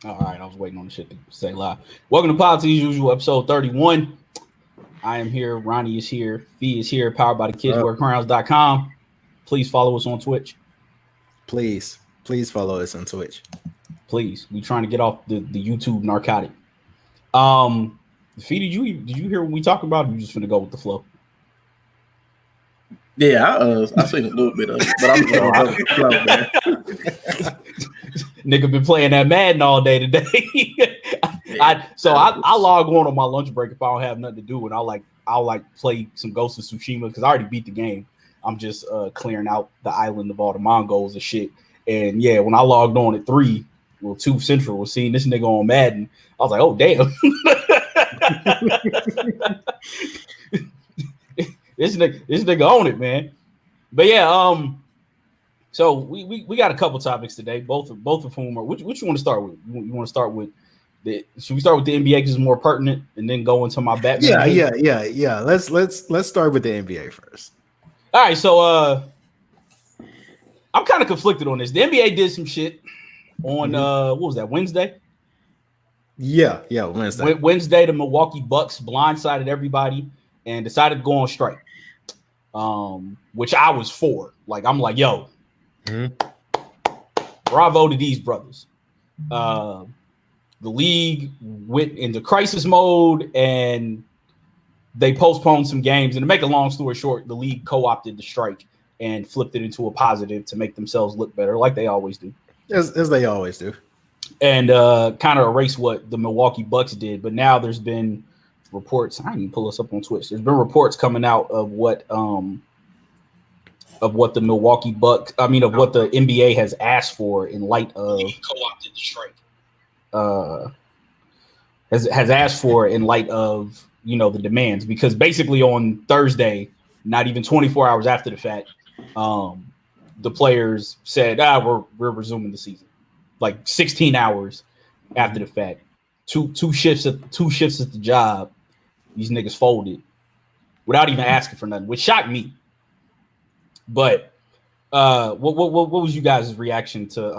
All right, I was waiting on the shit to say live. Welcome to Politics Usual, episode 31. I am here. Ronnie is here. Fee is here. Powered by the kidswearcrowns.com. Please follow us on Twitch. Please follow us on Twitch. Please, we trying to get off the YouTube narcotic. Fee, did you hear what we talked about? Or you just finna go with the flow? Yeah, I seen a little bit of it, but I'm going with the flow, man. Nigga been playing that Madden all day today. I log on my lunch break if I don't have nothing to do, and I'll play some Ghost of Tsushima because I already beat the game. I'm just clearing out the island of all the Mongols and shit. And yeah, when I logged on at 2 Central, was seeing this nigga on Madden. I was like, oh damn. This nigga on it, man. But yeah, so we got a couple topics today, both of whom are which you want to start with? You want to start with should we start with the NBA because it's more pertinent and then go into my Batman? Yeah. Let's start with the NBA first. All right, so I'm kind of conflicted on this. The NBA did some shit on what was that, Wednesday? Yeah, Wednesday. Wednesday, the Milwaukee Bucks blindsided everybody and decided to go on strike. Which I was for. Like, I'm like, yo, bravo to these brothers. The league went into crisis mode and they postponed some games. And to make a long story short, the league co-opted the strike and flipped it into a positive to make themselves look better, like they always do. As they always do. And kind of erase what the Milwaukee Bucks did. But now there's been reports. I didn't even pull this up on Twitch. There's been reports coming out of what the Milwaukee Bucks, of what the NBA has asked for in light of co-opted the strike. Has asked for in light of the demands, because basically on Thursday, not even 24 hours after the fact, the players said, we're resuming the season. Like 16 hours after the fact, two shifts at the job, these niggas folded without even asking for nothing, which shocked me. But what was you guys' reaction to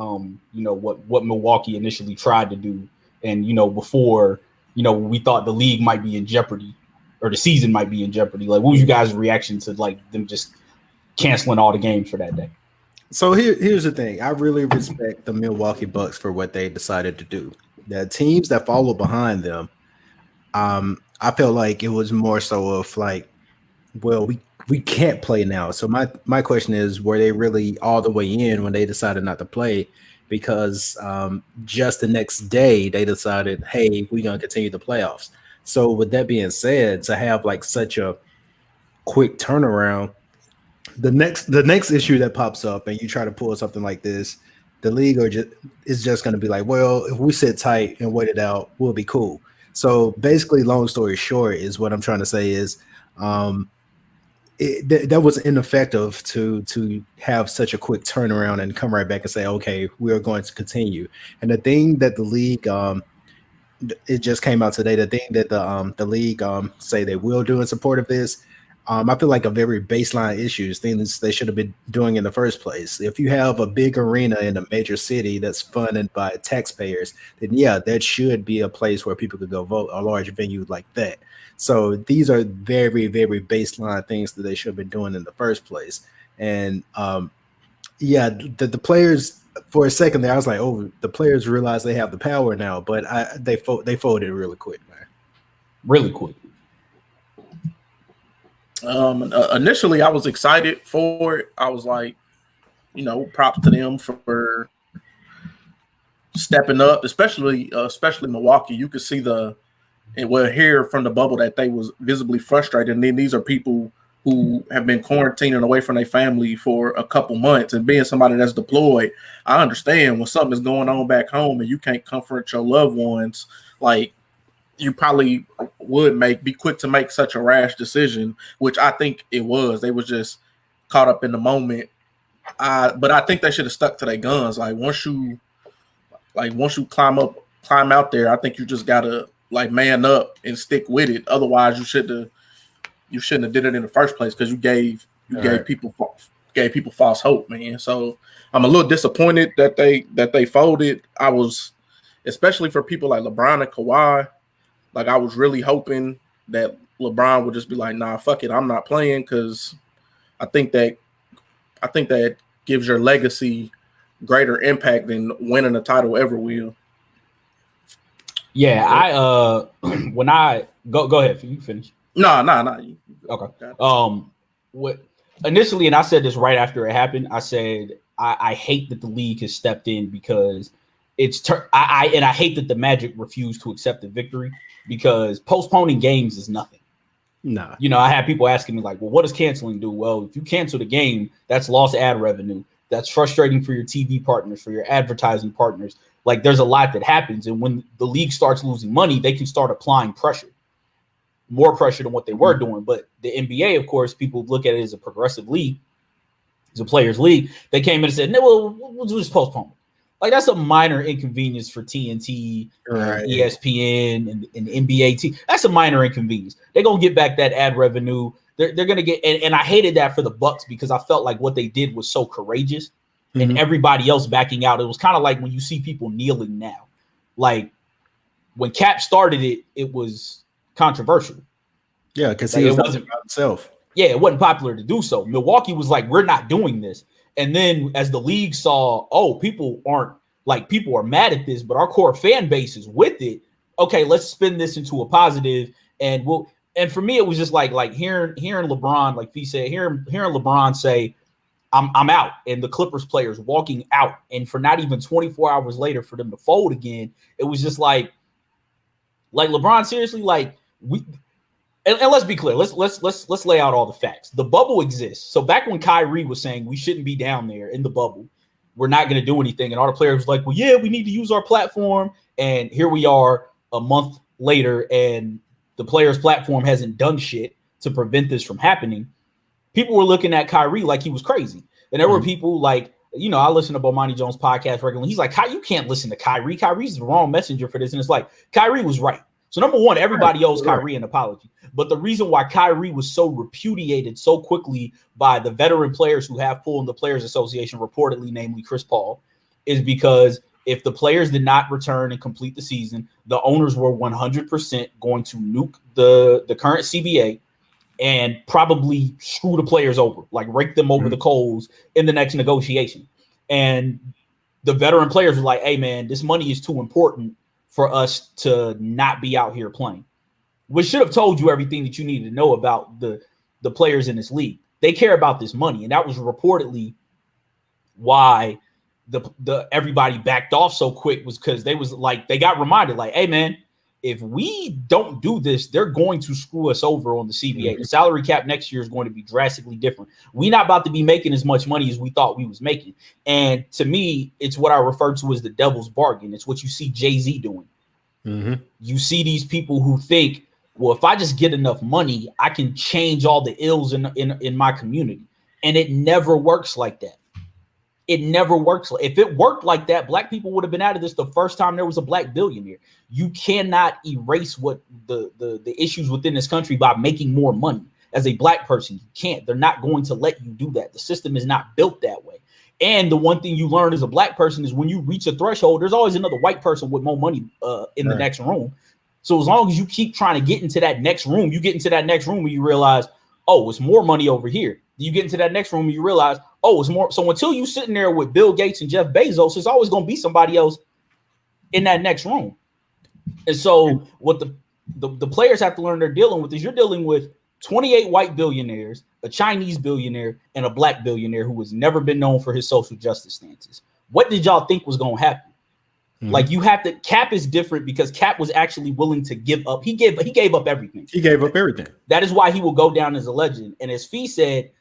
what Milwaukee initially tried to do, and before we thought the league might be in jeopardy or the season might be in jeopardy? Like, what was you guys' reaction to like them just canceling all the games for that day? So here's the thing. I really respect the Milwaukee Bucks for what they decided to do. The teams that follow behind them, I feel like it was more so of like, well, we can't play now. So my question is, were they really all the way in when they decided not to play? Because just the next day they decided, hey, we're going to continue the playoffs. So with that being said, to have like such a quick turnaround, the next issue that pops up and you try to pull something like this, the league is just going to be like, well, if we sit tight and wait it out, we'll be cool. So basically, long story short, is what I'm trying to say is that was ineffective to have such a quick turnaround and come right back and say, okay, we are going to continue. And the thing that the league, it just came out today, the thing that the league say they will do in support of this, I feel like a very baseline issues, things they should have been doing in the first place. If you have a big arena in a major city that's funded by taxpayers, then yeah, that should be a place where people could go vote, a large venue like that. So these are very, very baseline things that they should have been doing in the first place. And the players, for a second there, I was like, oh, the players realize they have the power now, but they folded really quick, man. Really quick. Initially, I was excited for it. I was like, props to them for stepping up, especially Milwaukee. You could see hear from the bubble that they was visibly frustrated. And then these are people who have been quarantining away from their family for a couple months, and being somebody that's deployed, I understand when something is going on back home and you can't comfort your loved ones, like, you probably would be quick to make such a rash decision, which I think it was. They was just caught up in the moment. But I think they should have stuck to their guns. Like once you climb out there, I think you just gotta like man up and stick with it. Otherwise, you shouldn't have did it in the first place, because you gave people false hope, man. So I'm a little disappointed that they folded. I was especially for people like LeBron and Kawhi. Like, I was really hoping that LeBron would just be like, nah, fuck it, I'm not playing, because I think that gives your legacy greater impact than winning a title ever will. Yeah, I when I go ahead, you finish. No. Okay. What initially, and I said this right after it happened, I said I hate that the league has stepped in because I hate that the Magic refused to accept the victory, because postponing games is nothing. Nah. You know, I have people asking me like, well, what does canceling do? Well, if you cancel the game, that's lost ad revenue. That's frustrating for your TV partners, for your advertising partners. Like, there's a lot that happens. And when the league starts losing money, they can start applying pressure, more pressure than what they were doing. But the NBA, of course, people look at it as a progressive league, as a players' league. They came in and said, no, we'll just postpone it. Like, that's a minor inconvenience for TNT, right. ESPN, and NBA team. That's a minor inconvenience. They're going to get back that ad revenue. They're going to get – and I hated that for the Bucks, because I felt like what they did was so courageous, and everybody else backing out. It was kind of like when you see people kneeling now. Like, when Cap started it, it was controversial. Yeah, because he wasn't by himself. Yeah, it wasn't popular to do so. Milwaukee was like, we're not doing this. And then as the league saw, oh, people are mad at this, but our core fan base is with it. Okay, let's spin this into a positive. And for me, it was just like hearing LeBron, like he said, hearing LeBron say, I'm out, and the Clippers players walking out, and for not even 24 hours later for them to fold again, it was just like LeBron, seriously, like and let's be clear. Let's lay out all the facts. The bubble exists. So back when Kyrie was saying we shouldn't be down there in the bubble, we're not going to do anything, and all the players were like, well, yeah, we need to use our platform. And here we are a month later, and the players' platform hasn't done shit to prevent this from happening. People were looking at Kyrie like he was crazy, and there were people like, you know, I listen to Bomani Jones' podcast regularly. He's like, you can't listen to Kyrie. Kyrie's the wrong messenger for this, and it's like Kyrie was right. So number one, everybody owes Kyrie an apology. But the reason why Kyrie was so repudiated so quickly by the veteran players who have pulled in the Players Association, reportedly, namely Chris Paul, is because if the players did not return and complete the season, the owners were 100% going to nuke the current CBA and probably screw the players over, like rake them over the coals in the next negotiation. And the veteran players were like, hey, man, this money is too important for us to not be out here playing. Which should have told you everything that you needed to know about the players in this league. They care about this money, and that was reportedly why the everybody backed off so quick, was because they got reminded, like, hey, man, if we don't do this, they're going to screw us over on the CBA. The salary cap next year is going to be drastically different. We're not about to be making as much money as we thought we was making. And to me, it's what I refer to as the devil's bargain. It's what you see Jay-Z doing. You see these people who think, well, if I just get enough money, I can change all the ills in my community. And it never works like that. It never works. If it worked like that, black people would have been out of this the first time there was a black billionaire. You cannot erase what the issues within this country by making more money. As a black person, you can't. They're not going to let you do that. The system is not built that way. And the one thing you learn as a black person is when you reach a threshold, there's always another white person with more money in the next room. So as long as you keep trying to get into that next room, you get into that next room and you realize, oh, it's more money over here. You get into that next room and you realize, oh, it's more. So until you're sitting there with Bill Gates and Jeff Bezos, it's always going to be somebody else in that next room. And so what the players have to learn they're dealing with is you're dealing with 28 white billionaires, a Chinese billionaire, and a black billionaire who has never been known for his social justice stances. What did y'all think was going to happen? Like, you have to. Cap is different because Cap was actually willing to give up. He gave up everything. He gave up everything. That is why he will go down as a legend. And as Fee said,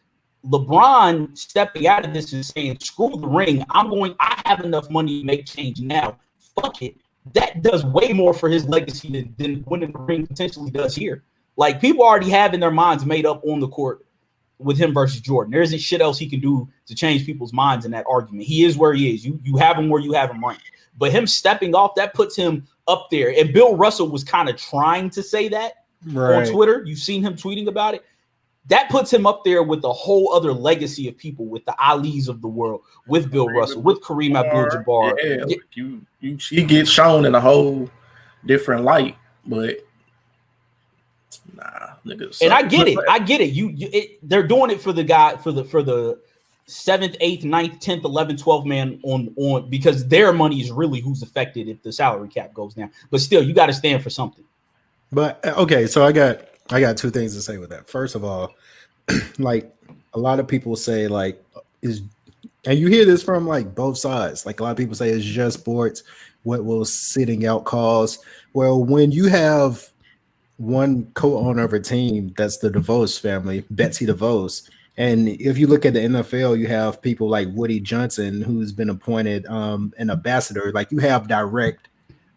LeBron stepping out of this and saying, screw the ring. I have enough money to make change now. Fuck it. That does way more for his legacy than winning the ring potentially does here. Like, people already have in their minds made up on the court with him versus Jordan. There isn't shit else he can do to change people's minds in that argument. He is where he is. You have him where you have him ranked. But him stepping off, that puts him up there. And Bill Russell was kind of trying to say that on Twitter. You've seen him tweeting about it. that puts him up there with a whole other legacy of people, with the Alis of the world, with Bill Russell, with Kareem Abdul-Jabbar. Yeah, like she gets shown in a whole different light, but nah, niggas. And I get it. They're doing it for the guy, for the 7th, 8th, 9th, 10th, 11th, 12th man on because their money is really who's affected if the salary cap goes down. But still, you got to stand for something. But okay, so I got two things to say with that. First of all, like a lot of people say, like, and you hear this from like both sides. Like a lot of people say it's just sports. What will sitting out cause? Well, when you have one co-owner of a team that's the DeVos family, Betsy DeVos, and if you look at the NFL, you have people like Woody Johnson, who's been appointed an ambassador. Like you have direct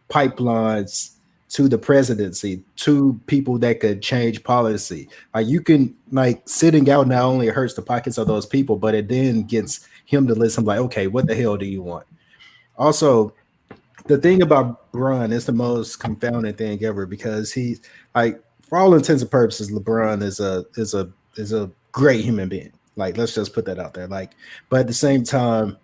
pipelines to the presidency, to people that could change policy. Like you can, like, sitting out not only hurts the pockets of those people, but it then gets him to listen like, okay, what the hell do you want? Also, the thing about LeBron is the most confounding thing ever, because he's like, for all intents and purposes, LeBron is a great human being. Like, let's just put that out there. Like, but at the same time,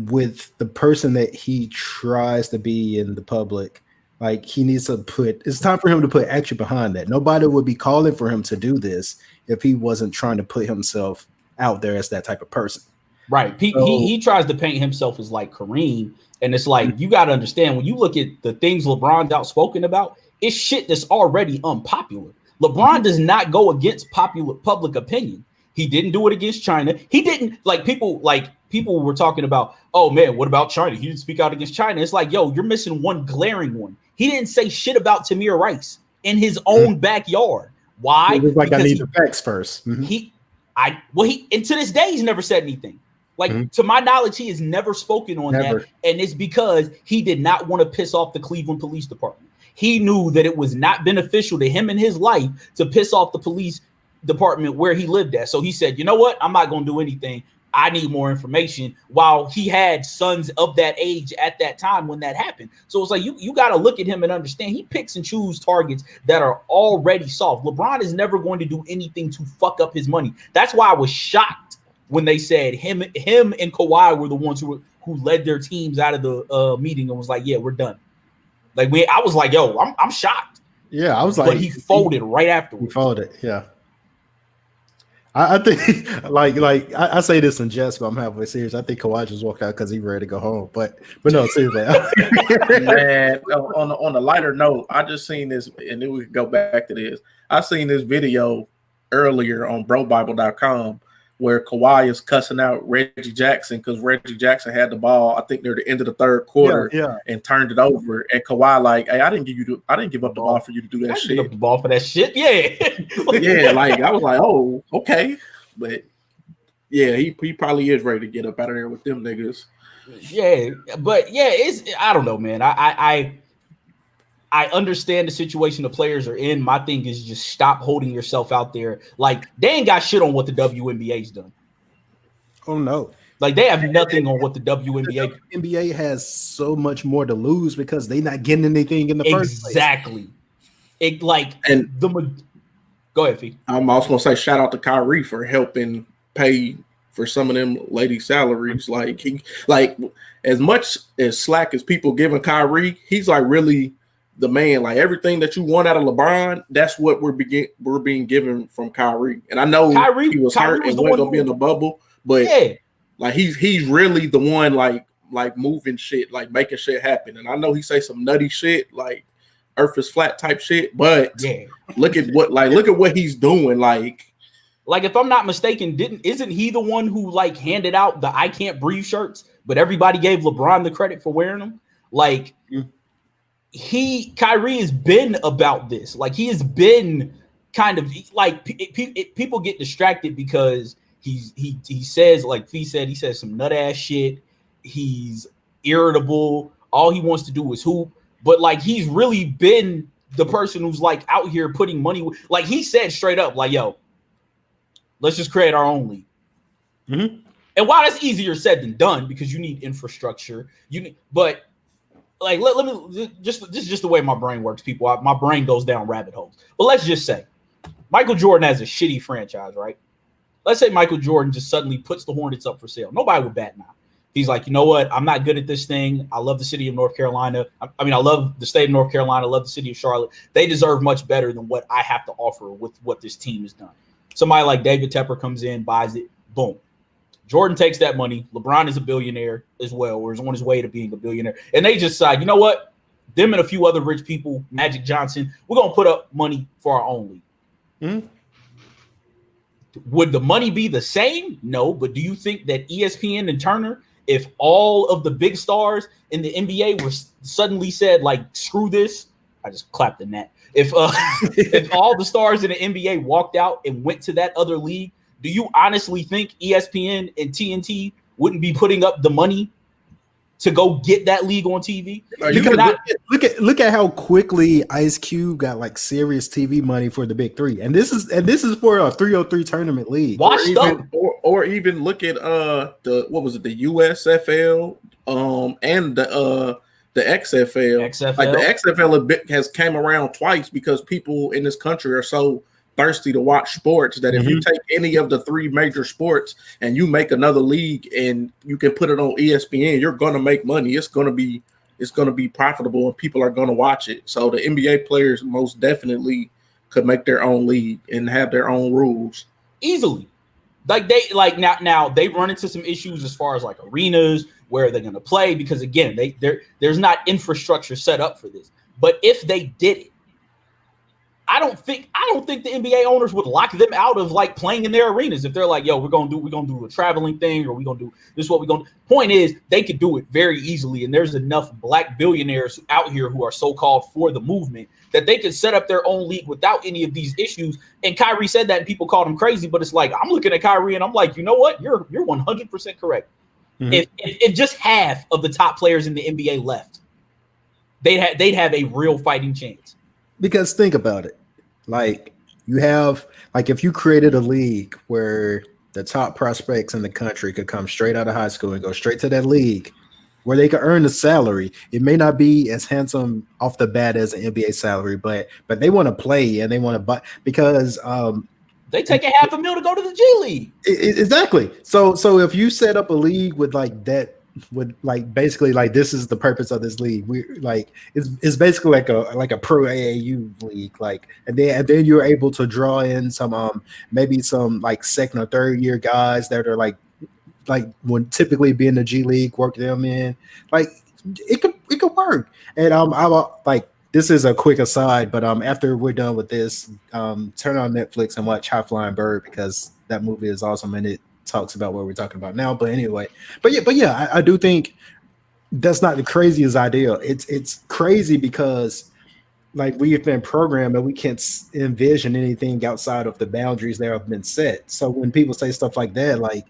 with the person that he tries to be in the public, like he needs to it's time for him to put action behind that. Nobody would be calling for him to do this if he wasn't trying to put himself out there as that type of person. Right. He tries to paint himself as like Kareem. And it's like, you got to understand, when you look at the things LeBron's outspoken about, it's shit that's already unpopular. LeBron does not go against public opinion. He didn't do it against China. He didn't, people were talking about, oh man, what about China? He didn't speak out against China. It's like, yo, you're missing one glaring one. He didn't say shit about Tamir Rice in his own backyard. Why? It was like, because I need the facts first. And to this day, he's never said anything. Like, to my knowledge, he has never spoken on that. And it's because he did not want to piss off the Cleveland Police Department. He knew that it was not beneficial to him in his life to piss off the police department where he lived at. So he said, you know what? I'm not going to do anything. I need more information, while he had sons of that age at that time when that happened. So it's like, you got to look at him and understand he picks and chooses targets that are already soft. LeBron is never going to do anything to fuck up his money. That's why I was shocked when they said him and Kawhi were the ones who led their teams out of the meeting and was like, yeah, we're done. Like, I was like, yo, I'm shocked. Yeah, I was like, but he folded right afterwards. He folded, yeah. I think, like I say this in jest, but I'm halfway serious. I think Kawhi just walked out because he ready to go home. But no, seriously. Man, on a lighter note, I just seen this, and then we can go back to this. I seen this video earlier on BroBible.com where Kawhi is cussing out Reggie Jackson because Reggie Jackson had the ball, I think near the end of the third quarter, and turned it over. And Kawhi like, hey, I didn't give up the ball for you to do that shit. Give up the ball for that shit, yeah. Yeah, like I was like, oh, okay, but yeah, he probably is ready to get up out of there with them niggas. Yeah, but yeah, I don't know, man. I understand the situation the players are in. My thing is just stop holding yourself out there. Like, they ain't got shit on what the WNBA's done. Oh, no. Like, they have nothing on what the WNBA. The NBA has so much more to lose because they're not getting anything in the first place. Exactly. Go ahead, Fee. I'm also going to say shout out to Kyrie for helping pay for some of them ladies' salaries. Like, as much as slack as people giving Kyrie, he's like really the man. Like, everything that you want out of LeBron, that's what we're being given from Kyrie. And I know he was hurt and wasn't gonna be in the bubble, but like he's really the one like moving shit, like making shit happen. And I know he say some nutty shit like Earth is flat type shit, but look at what he's doing. Like if I'm not mistaken, isn't he the one who like handed out the I Can't Breathe shirts, but everybody gave LeBron the credit for wearing them? Like. Kyrie has been about this. Like, he has been kind of like people get distracted because he says, like Fee said, he says some nut ass shit. He's irritable. All he wants to do is hoop. But like, he's really been the person who's like out here putting money. Like, he said straight up, like, yo, let's just create our own league. Mm-hmm. And while that's easier said than done because you need infrastructure, but. Like, let me this is just the way my brain works, people. My brain goes down rabbit holes. But let's just say Michael Jordan has a shitty franchise, right? Let's say Michael Jordan just suddenly puts the Hornets up for sale. Nobody would bat now. He's like, you know what? I'm not good at this thing. I love the city of North Carolina. I love the state of North Carolina. I love the city of Charlotte. They deserve much better than what I have to offer with what this team has done. Somebody like David Tepper comes in, buys it, boom. Jordan takes that money. LeBron is a billionaire as well, or is on his way to being a billionaire. And they just decide, you know what? Them and a few other rich people, Magic Johnson, we're going to put up money for our own league. Mm-hmm. Would the money be the same? No, but do you think that ESPN and Turner, if all of the big stars in the NBA were suddenly said, like, screw this, I just clapped the net. If all the stars in the NBA walked out and went to that other league, do you honestly think ESPN and TNT wouldn't be putting up the money to go get that league on TV? Look at how quickly Ice Cube got like serious TV money for the Big Three, and this is for a 303 tournament league. Or even look at the USFL and the XFL. Like the XFL has came around twice because people in this country are so thirsty to watch sports that if you take any of the three major sports and you make another league and you can put it on ESPN, you're going to make money. It's going to be profitable and people are going to watch it. So the NBA players most definitely could make their own league and have their own rules easily. Now they run into some issues as far as like arenas, where they're going to play, because again, there's not infrastructure set up for this. But if they did it, I don't think the NBA owners would lock them out of like playing in their arenas if they're like, yo, we're gonna do a traveling thing, or we're gonna do this. What we're gonna do. Point is, they could do it very easily, and there's enough black billionaires out here who are so-called for the movement that they could set up their own league without any of these issues. And Kyrie said that, and people called him crazy, but it's like I'm looking at Kyrie and I'm like, you know what? You're 100% correct. Mm-hmm. If just half of the top players in the NBA left, they'd have a real fighting chance. Because think about it, like you have, like if you created a league where the top prospects in the country could come straight out of high school and go straight to that league where they could earn a salary. It may not be as handsome off the bat as an NBA salary, but they want to play and they want to buy because they take $500,000 to go to the G League. Exactly. So if you set up a league with like that, would like basically like this is the purpose of this league. We like it's basically like a pro AAU league, like and then you're able to draw in some maybe some like second or third year guys that are like would typically be in the G League, work them in. Like it could work. And I'm like, this is a quick aside, but after we're done with this, turn on Netflix and watch High Flying Bird because that movie is awesome and it talks about what we're talking about now. But anyway, but yeah, I do think that's not the craziest idea. It's crazy because like we have been programmed and we can't envision anything outside of the boundaries that have been set. So when people say stuff like that, like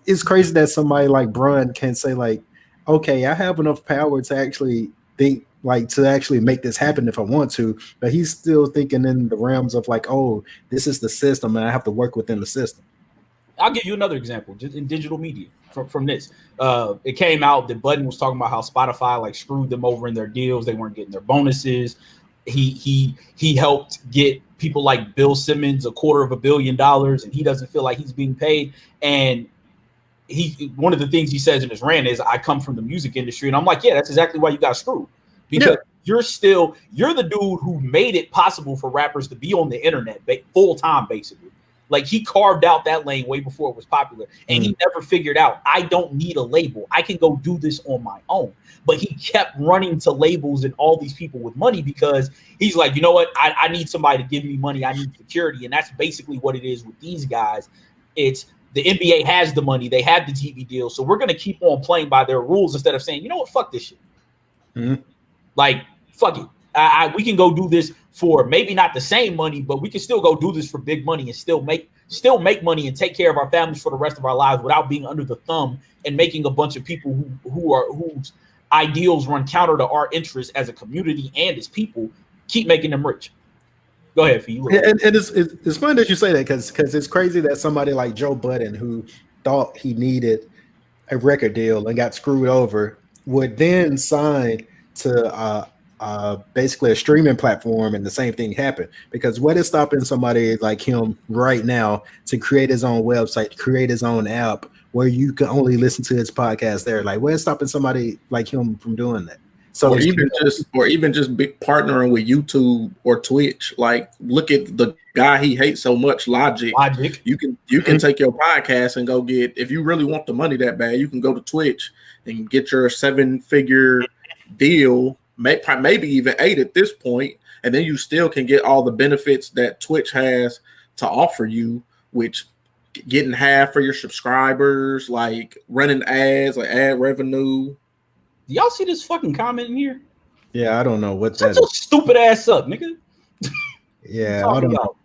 it's crazy that somebody like Bron can say like, okay, I have enough power to actually think like to actually make this happen if I want to, but he's still thinking in the realms of like, oh, this is the system and I have to work within the system. I'll give you another example just in digital media from this. It came out that Budden was talking about how Spotify like screwed them over in their deals. They weren't getting their bonuses. He helped get people like Bill Simmons $250 million, and he doesn't feel like he's being paid. And one of the things he says in his rant is, I come from the music industry. And I'm like, yeah, that's exactly why you got screwed. Because you're the dude who made it possible for rappers to be on the internet full time, basically. Like he carved out that lane way before it was popular, and he never figured out, I don't need a label. I can go do this on my own. But he kept running to labels and all these people with money because he's like, you know what? I need somebody to give me money. I need security. And that's basically what it is with these guys. It's the NBA has the money. They have the TV deal. So we're going to keep on playing by their rules instead of saying, you know what? Fuck this shit. Mm-hmm. Like, fuck it. We can go do this for maybe not the same money, but we can still go do this for big money and still make money and take care of our families for the rest of our lives without being under the thumb and making a bunch of people whose ideals run counter to our interests as a community and as people keep making them rich. Go ahead, Fee. And it's funny that you say that because it's crazy that somebody like Joe Budden, who thought he needed a record deal and got screwed over, would then sign to basically a streaming platform, and the same thing happened. Because what is stopping somebody like him right now to create his own website, create his own app where you can only listen to his podcast there? Like, what is stopping somebody like him from doing that? So or even just big partnering with YouTube or Twitch. Like, look at the guy he hates so much, Logic. You can take your podcast and go get, if you really want the money that bad, you can go to Twitch and get your 7-figure deal, maybe even 8 at this point, and then you still can get all the benefits that Twitch has to offer you, which getting half for your subscribers, like running ads, like ad revenue. Do y'all see this fucking comment in here? Yeah, I don't know what Shut your stupid ass up, nigga. Yeah, I don't know.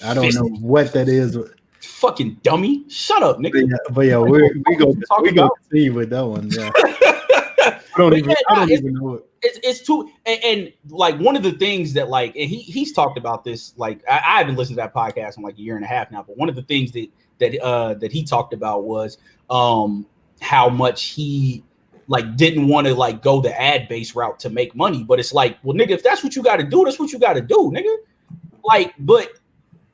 I don't know what that is. Fucking dummy. Shut up, nigga. But yeah, we go see with that one. Yeah. I don't even know it. It's too and like one of the things that like, and he's talked about this, like I haven't listened to that podcast in like a year and a half now, but one of the things that he talked about was how much he like didn't want to like go the ad based route to make money. But it's like, well, nigga, if that's what you got to do, that's what you got to do, nigga. Like, but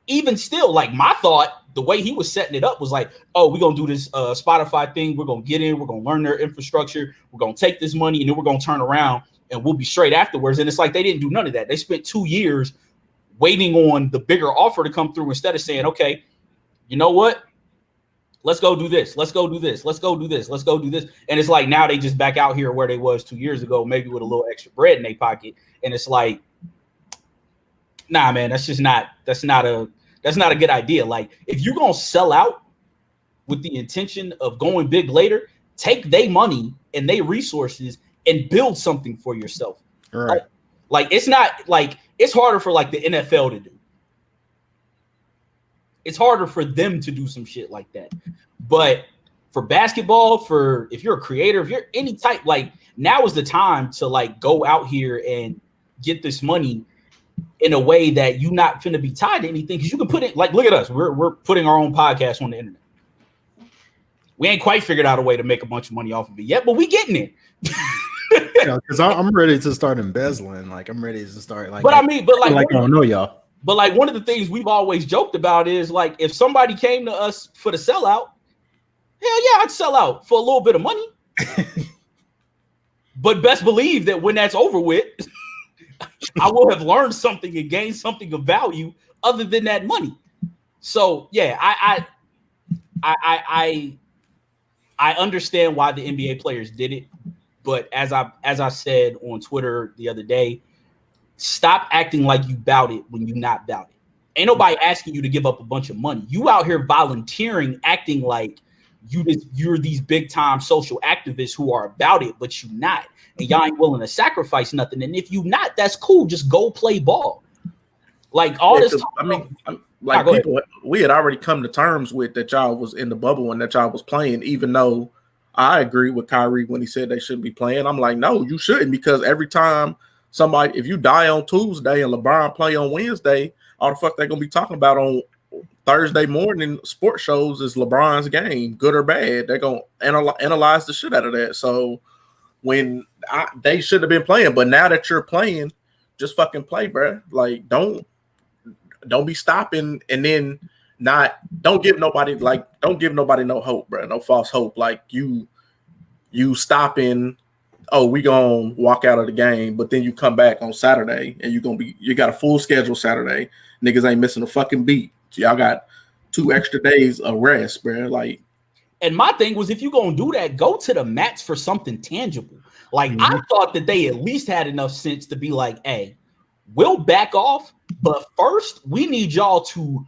even still, like my thought, the way he was setting it up was like, oh, we're gonna do this Spotify thing, we're gonna get in, we're gonna learn their infrastructure, we're gonna take this money, and then we're gonna turn around and we'll be straight afterwards. And it's like they didn't do none of that. They spent 2 years waiting on the bigger offer to come through instead of saying, okay, you know what? Let's go do this. Let's go do this. Let's go do this. Let's go do this. And it's like now they just back out here where they was 2 years ago, maybe with a little extra bread in their pocket. And it's like, nah, man, that's not a good idea. Like, if you're gonna sell out with the intention of going big later, take their money and their resources and build something for yourself. All right. Like it's not like it's harder for like the NFL to do. It's harder for them to do some shit like that. But for basketball, for if you're a creator, if you're any type, like now is the time to like go out here and get this money in a way that you're not finna be tied to anything, because you can put it like, look at us, we're putting our own podcast on the internet. We ain't quite figured out a way to make a bunch of money off of it yet, but we getting it. Because I'm ready to start embezzling. Like I'm ready to start like. But I mean, but like I don't know y'all. But like one of the things we've always joked about is like if somebody came to us for the sellout, hell yeah, I'd sell out for a little bit of money. But best believe that when that's over with, I will have learned something and gained something of value other than that money. So yeah, I understand why the NBA players did it, but as I said on Twitter the other day, stop acting like you bout it when you're not bout it. Ain't nobody asking you to give up a bunch of money. You out here volunteering, acting like you're these big time social activists who are about it, but you not, and y'all ain't willing to sacrifice nothing. And if you not, that's cool. Just go play ball. Like all this. Like people, we had already come to terms with that y'all was in the bubble and that y'all was playing, even though I agree with Kyrie when he said they shouldn't be playing. I'm like, no, you shouldn't, because every time somebody, if you die on Tuesday and LeBron play on Wednesday, all the fuck they gonna be talking about on Thursday morning sports shows is LeBron's game, good or bad. They're gonna analyze the shit out of that. So when they should have been playing, but now that you're playing, just fucking play, bro. Like don't be stopping and then don't give nobody no hope, bro. No false hope. Like you stopping, oh, we gonna walk out of the game, but then you come back on Saturday and you got a full schedule Saturday. Niggas ain't missing a fucking beat. So y'all got 2 extra days of rest, bro. Like, and my thing was, if you're gonna do that, go to the mats for something tangible. Like I thought that they at least had enough sense to be like, hey, we'll back off, but first we need y'all to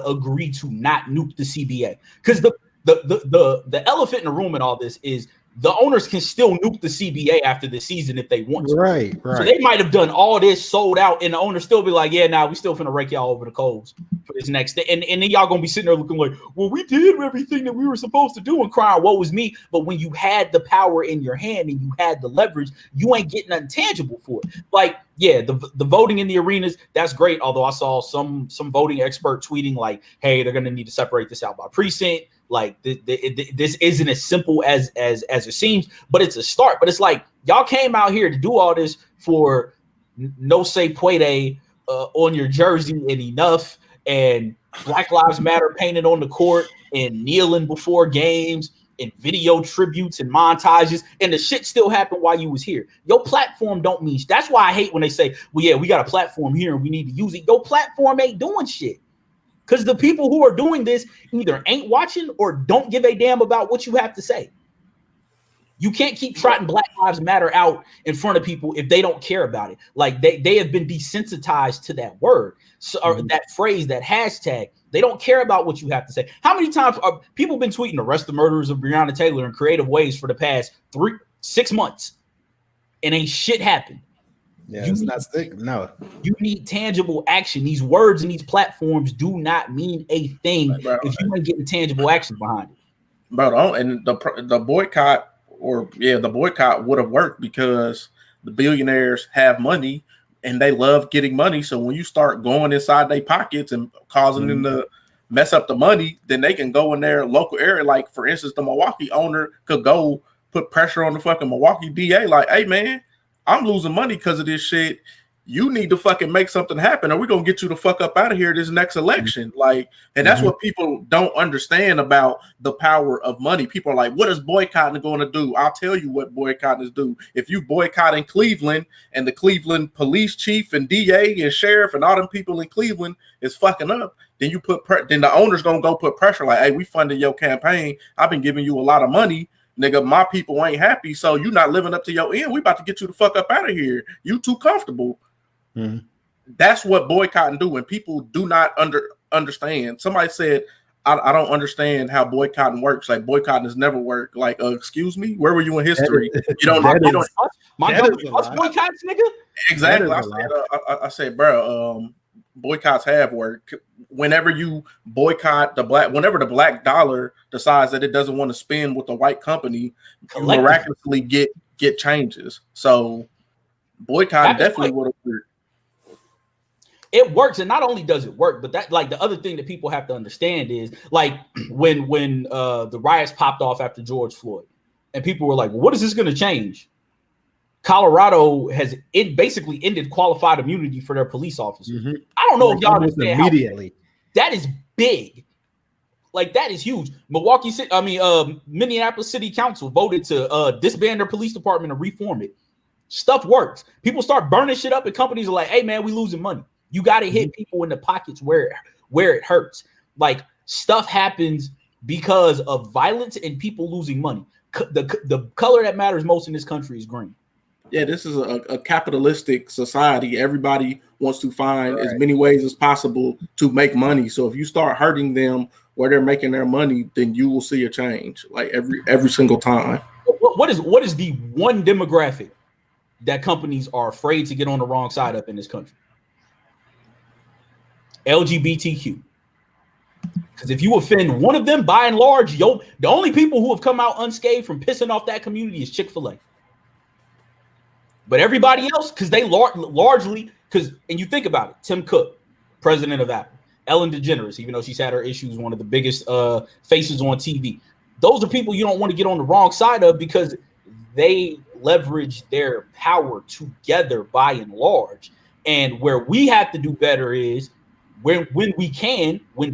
agree to not nuke the CBA. Because the elephant in the room in all this is the owners can still nuke the CBA after the season if they want to. Right. So they might have done all this, sold out, and the owners still be like, yeah, we still finna rake y'all over the coals for this next day. And then y'all gonna be sitting there looking like, well, we did everything that we were supposed to do and crying, woe was me. But when you had the power in your hand and you had the leverage, you ain't getting nothing tangible for it. Like, yeah, the voting in the arenas, that's great. Although I saw some voting expert tweeting like, hey, they're gonna need to separate this out by precinct. Like this isn't as simple as it seems, but it's a start. But it's like y'all came out here to do all this for no se puede on your jersey and enough, and Black Lives Matter painted on the court and kneeling before games and video tributes and montages, and the shit still happened while you was here. Your platform don't mean that's why I hate when they say, well, yeah, we got a platform here and we need to use it. Your platform ain't doing shit. Because the people who are doing this either ain't watching or don't give a damn about what you have to say. You can't keep trotting Black Lives Matter out in front of people if they don't care about it. Like they have been desensitized to that word, or that phrase, that hashtag. They don't care about what you have to say. How many times are people been tweeting arrest the murderers of Breonna Taylor in creative ways for the past 6 months, and ain't shit happened? Yeah, it's not sticking. No, you need tangible action. These words and these platforms do not mean a thing if you ain't getting tangible action behind it. Bro, and the boycott, the boycott would have worked because the billionaires have money and they love getting money. So when you start going inside their pockets and causing them to mess up the money, then they can go in their local area. Like, for instance, the Milwaukee owner could go put pressure on the fucking Milwaukee DA. Like, hey, man, I'm losing money because of this shit. You need to fucking make something happen, or we're going to get you the fuck up out of here this next election. Like, and that's what people don't understand about the power of money. People are like, what is boycotting going to do? I'll tell you what boycotting is do. If you boycott in Cleveland and the Cleveland police chief and DA and sheriff and all them people in Cleveland is fucking up, then you then the owner's going to go put pressure like, hey, we funded your campaign. I've been giving you a lot of money. Nigga, my people ain't happy, so you're not living up to your end. We about to get you the fuck up out of here. You too comfortable. That's what boycotting do, and people do not understand. Somebody said, I don't understand how boycotting works. Like, boycotting has never worked. Like, excuse me, where were you in history? You don't my government boycotts, nigga. Exactly. I said, bro, boycotts have worked. Whenever you boycott whenever the black dollar decides that it doesn't want to spend with the white company, you miraculously get changes. So boycotting definitely would have worked. It works, and not only does it work, but that, like, the other thing that people have to understand is, like, when the riots popped off after George Floyd, and people were like, well, what is this going to change? Colorado has basically ended qualified immunity for their police officers. I don't know if y'all understand immediately. That is big. Like, that is huge. Minneapolis City Council voted to disband their police department and reform it. Stuff works. People start burning shit up, and companies are like, hey, man, we losing money. You got to hit people in the pockets where it hurts. Like, stuff happens because of violence and people losing money. The color that matters most in this country is green. Yeah, this is a capitalistic society. Everybody wants to find as many ways as possible to make money. So if you start hurting them where they're making their money, then you will see a change, like every single time. What is the one demographic that companies are afraid to get on the wrong side of in this country? LGBTQ. Because if you offend one of them, by and large, the only people who have come out unscathed from pissing off that community is Chick-fil-A. But everybody else, because they largely, and you think about it, Tim Cook, president of Apple, Ellen DeGeneres, even though she's had her issues, one of the biggest faces on TV. Those are people you don't want to get on the wrong side of because they leverage their power together by and large. And where we have to do better is when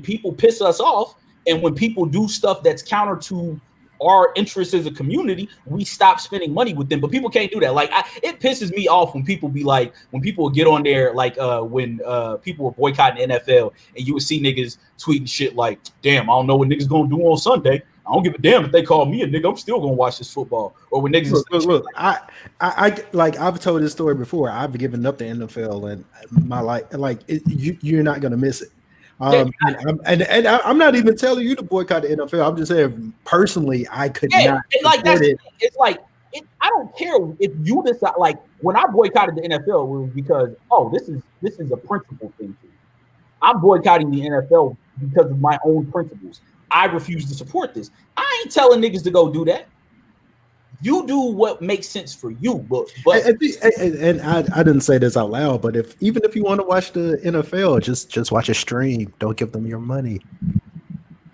people piss us off and when people do stuff that's counter to our interests as a community, we stop spending money with them. But people can't do that. Like, it pisses me off when people be like, when people get on there, like when people were boycotting the NFL, and you would see niggas tweeting shit like, damn, I don't know what niggas gonna do on Sunday. I don't give a damn if they call me a nigga. I'm still gonna watch this football. Or when niggas look. I like I've told this story before. I've given up the NFL and my life. Like, you're not gonna miss it. And I'm not even telling you to boycott the NFL. I'm just saying personally, I could not. Like, it's like I don't care if you decide. Like, when I boycotted the NFL, it was because this is a principle thing. I'm boycotting the NFL because of my own principles. I refuse to support this. I ain't telling niggas to go do that. You do what makes sense for you, but and I didn't say this out loud, but even if you want to watch the NFL, just watch a stream. Don't give them your money.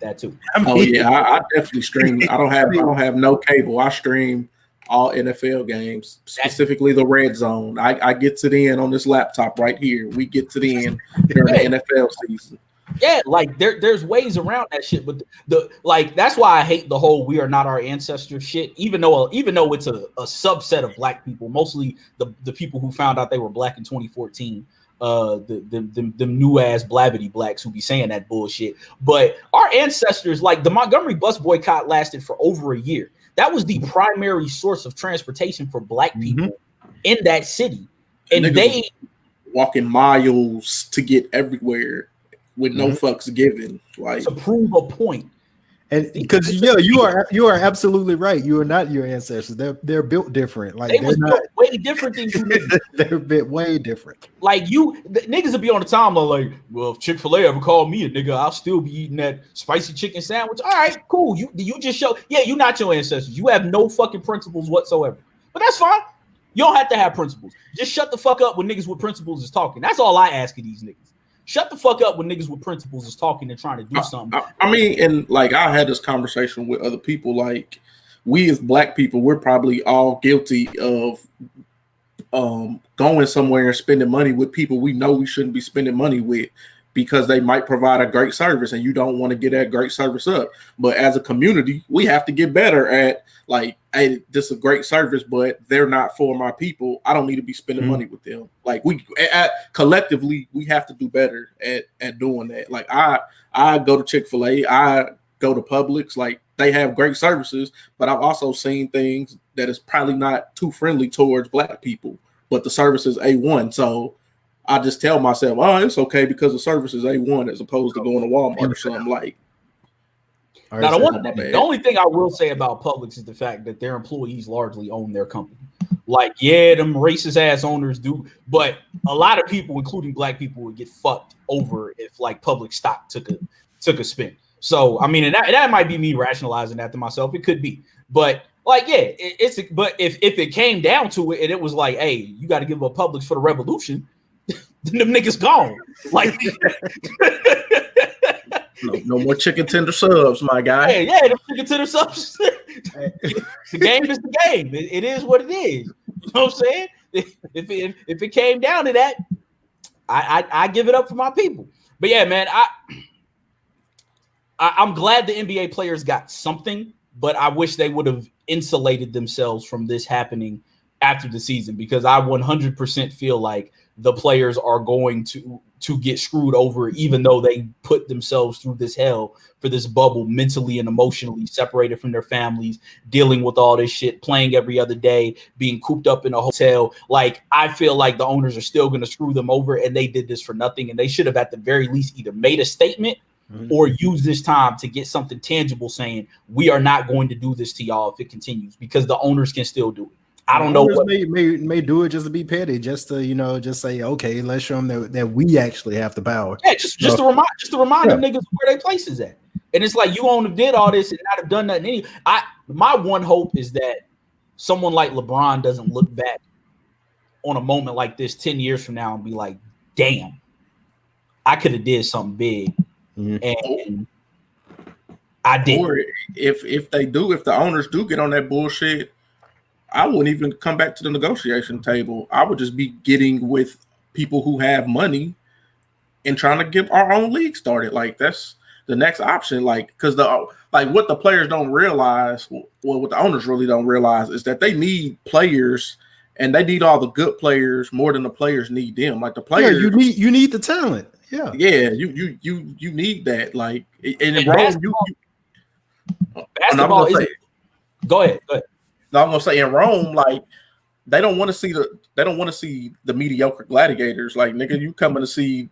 that too. I definitely stream. I don't have no cable. I stream all NFL games, specifically the red zone. I get to the end on this laptop right here. We get to the end during the NFL season. Yeah, like there's ways around that shit, but that's why I hate the whole "we are not our ancestors" shit. Even though it's a subset of black people, mostly the people who found out they were black in 2014. The new ass blabbity blacks who be saying that bullshit. But our ancestors, like the Montgomery bus boycott, lasted for over a year. That was the primary source of transportation for black people in that city, and they walking miles to get everywhere with no fucks given, like to prove a point. And because you are absolutely right. You are not your ancestors. They're built different. Like they're not way different than you. They're built way different. Like the niggas will be on the timeline like, well, if Chick-fil-A ever called me a nigga, I'll still be eating that spicy chicken sandwich. All right, cool. You just show, you're not your ancestors. You have no fucking principles whatsoever. But that's fine. You don't have to have principles. Just shut the fuck up when niggas with principles is talking. That's all I ask of these niggas. Shut the fuck up when niggas with principles is talking and trying to do something. I mean, and like I had this conversation with other people. Like we as black people, we're probably all guilty of going somewhere and spending money with people we know we shouldn't be spending money with because they might provide a great service and you don't want to get that great service up. But as a community, we have to get better at like, hey, this is a great service, but they're not for my people. I don't need to be spending money with them. Like we collectively, we have to do better at doing that. Like I go to Chick-fil-A, I go to Publix, like they have great services, but I've also seen things that is probably not too friendly towards black people, but the service is A1. So I just tell myself, oh, it's okay because the service is A1 as opposed to going to Walmart or something like. Now, the only thing I will say about Publix is the fact that their employees largely own their company. Like, yeah, them racist ass owners do, but a lot of people, including black people, would get fucked over if like Publix stock took a spin. So, I mean, and that might be me rationalizing that to myself. It could be, but like, yeah, but if it came down to it and it was like, hey, you got to give up Publix for the revolution, then them niggas gone. Like. No more chicken tender subs, my guy. Yeah, the chicken tender subs. The game is the game. It is what it is. You know what I'm saying? If it came down to that, I give it up for my people. But yeah, man, I'm glad the NBA players got something, but I wish they would have insulated themselves from this happening after the season because I 100% feel like the players are going to get screwed over, even though they put themselves through this hell for this bubble, mentally and emotionally separated from their families, dealing with all this shit, playing every other day, being cooped up in a hotel. Like, I feel like the owners are still going to screw them over, and they did this for nothing. And they should have at the very least either made a statement or used this time to get something tangible saying, we are not going to do this to y'all if it continues, because the owners can still do it. I don't know. May do it just to be petty, just to just say, okay, let's show them that we actually have the power. Yeah, just to remind them niggas where their place is at. And it's like, you only did all this and not have done nothing. My one hope is that someone like LeBron doesn't look back on a moment like this 10 years from now and be like, damn, I could have did something big, and I didn't. Or if the owners do get on that bullshit, I wouldn't even come back to the negotiation table. I would just be getting with people who have money and trying to get our own league started. Like, that's the next option. Like, because what the players don't realize, well, what the owners really don't realize is that they need players, and they need all the good players more than the players need them. Like, the players, you need the talent. Yeah, you need that. Like, in Rome, basketball is. Go ahead. No, I'm gonna say in Rome, like, they don't want to see the mediocre gladiators. Like, nigga, you coming to see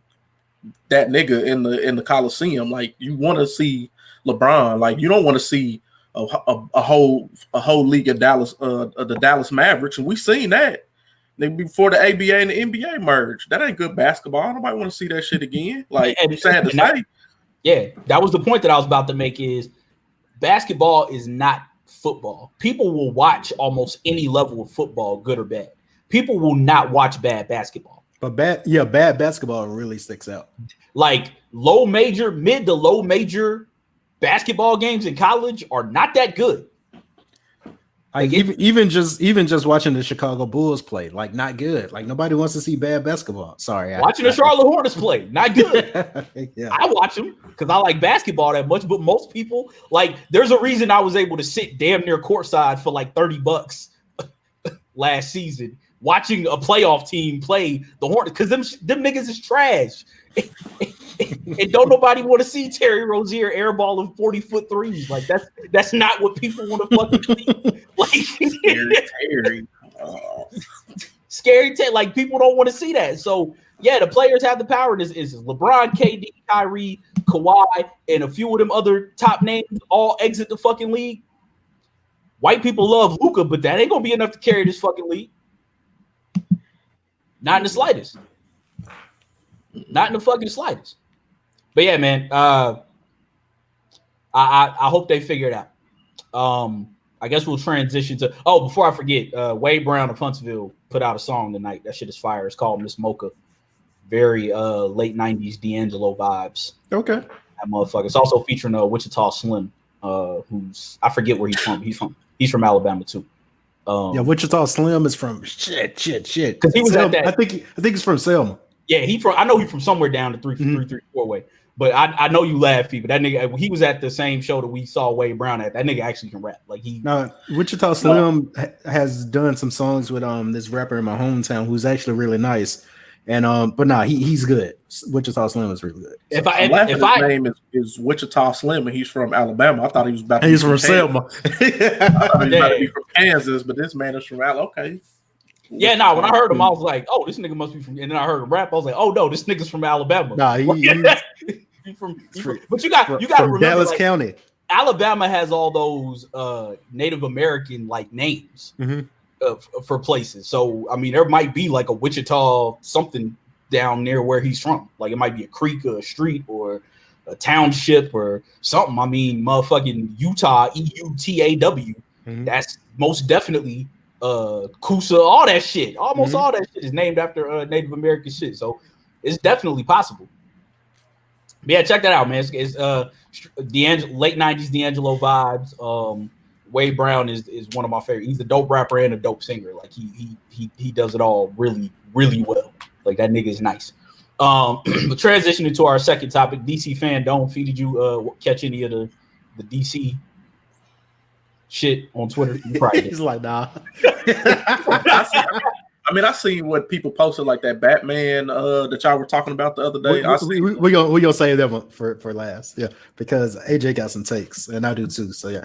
that nigga in the Coliseum. Like, you want to see LeBron. Like, you don't want to see a whole league of Dallas, the Dallas Mavericks. And we seen that before the ABA and the NBA merged. That ain't good basketball. Nobody want to see that shit again. Like, sad to say. Yeah, that was the point that I was about to make. Is basketball is not football. People will watch almost any level of football, good or bad. People will not watch bad basketball. But bad basketball really sticks out. Like mid to low major basketball games in college are not that good. Like even just watching the Chicago Bulls play, like not good. Like nobody wants to see bad basketball. Sorry, watching the Charlotte Hornets play, not good. Yeah. I watch them because I like basketball that much, but most people like. There's a reason I was able to sit damn near courtside for like $30 last season watching a playoff team play the Hornets because them niggas is trash. And don't nobody want to see Terry Rozier airballing 40-foot threes. Like that's not what people want to fucking see. Like Terry. Scary Terry. Like people don't want to see that. So yeah, the players have the power. This is LeBron, KD, Kyrie, Kawhi, and a few of them other top names all exit the fucking league. White people love Luka, but that ain't gonna be enough to carry this fucking league. Not in the slightest. Not in the fucking slightest. But yeah, man. I hope they figure it out. I guess we'll transition to. Oh, before I forget, Wade Brown of Huntsville put out a song tonight. That shit is fire. It's called Miss Mocha. Very late '90s D'Angelo vibes. Okay. That motherfucker. It's also featuring Wichita Slim, who's I forget where he's from. He's from Alabama too. Yeah, Wichita Slim is from shit. Because he was Selma. at that. I think he's from Selma. Yeah, I know he's from somewhere down the 334 way. But I know you laugh, people. That nigga, he was at the same show that we saw Wade Brown at. That nigga actually can rap. Like Wichita Slim has done some songs with this rapper in my hometown who's actually really nice. And he's good. Wichita Slim is really good. His name is Wichita Slim, and he's from Alabama. I thought he was about to be from Selma. I thought he was about to be from Kansas, but this man is from Alabama. Okay. Yeah, no, when I heard him, I was like, oh, this nigga must be from, and then I heard him rap, I was like, oh no, this nigga's from Alabama. Nah, he's from but you got to remember Dallas County. Alabama has all those Native American like names for places. So I mean, there might be like a Wichita something down near where he's from. Like it might be a creek or a street or a township or something. I mean, motherfucking Utah, EUTAW. That's most definitely Coosa, all that shit. Almost all that shit is named after Native American shit. So it's definitely possible. But yeah, check that out, man. It's late 90s D'Angelo vibes. Wade Brown is one of my favorite. He's a dope rapper and a dope singer. Like he does it all really, really well. Like that nigga is nice. But transitioning to our second topic, DC Fandome. Did you catch any of the DC shit on Twitter? He's like, nah. I mean, I seen what people posted, like that Batman that y'all were talking about the other day. We're gonna save that one for last, yeah, because AJ got some takes and I do too. So yeah.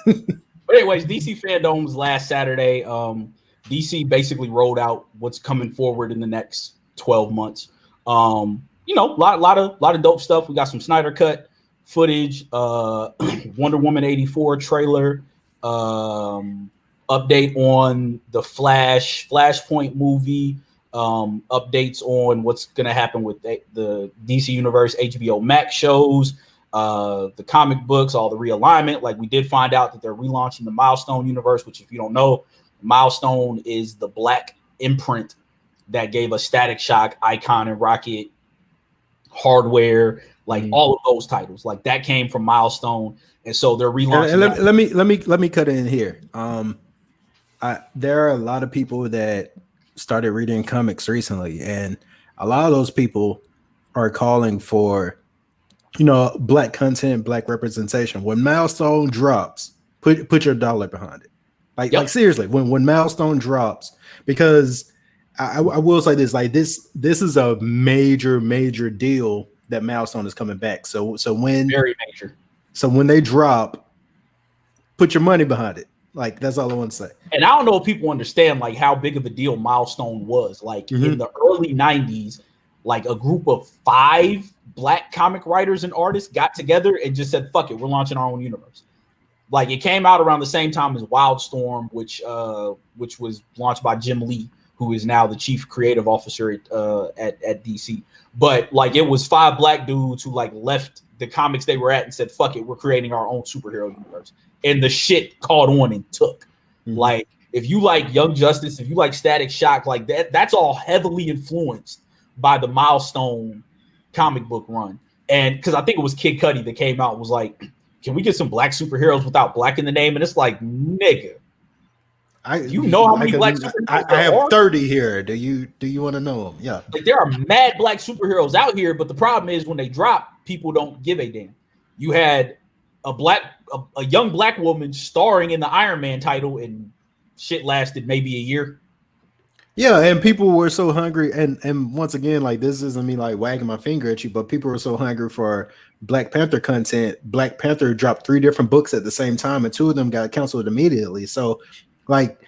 But anyways, DC Fandome was last Saturday. DC basically rolled out what's coming forward in the next 12 months. A lot of dope stuff. We got some Snyder Cut footage, Wonder Woman 84 trailer. Update on the Flashpoint movie, updates on what's going to happen with the DC Universe HBO Max shows, the comic books, all the realignment. Like we did find out that they're relaunching the Milestone universe, which if you don't know, Milestone is the black imprint that gave us Static Shock, Icon, and Rocket, Hardware, like all of those titles. Like that came from Milestone. And so they're relaunching. Let me cut in here. There are a lot of people that started reading comics recently, and a lot of those people are calling for, black content, black representation. When Milestone drops, put your dollar behind it. Like seriously, when Milestone drops, because I will say this, like this is a major deal that Milestone is coming back. So when very major. So when they drop, put your money behind it. Like that's all I want to say. And I don't know if people understand like how big of a deal Milestone was. Like in the early 90s, like a group of 5 black comic writers and artists got together and just said, fuck it, we're launching our own universe. Like it came out around the same time as Wildstorm, which was launched by Jim Lee, who is now the chief creative officer at DC. But like it was 5 black dudes who like left the comics they were at and said, fuck it, we're creating our own superhero universe. And the shit caught on and took. Like if you like Young Justice, if you like Static Shock, like that's all heavily influenced by the Milestone comic book run. And because I think it was Kid Cudi that came out and was like, can we get some black superheroes without black in the name? And it's like, nigga, you know how many black superheroes I have 30 here. Do you want to know them? Yeah. Like, there are mad black superheroes out here, but the problem is when they drop, people don't give a damn. You had a young black woman starring in the Iron Man title, and shit lasted maybe a year. Yeah, and people were so hungry, and once again, like, this isn't me like wagging my finger at you, but people were so hungry for Black Panther content. Black Panther dropped 3 different books at the same time, and 2 of them got canceled immediately. So, like,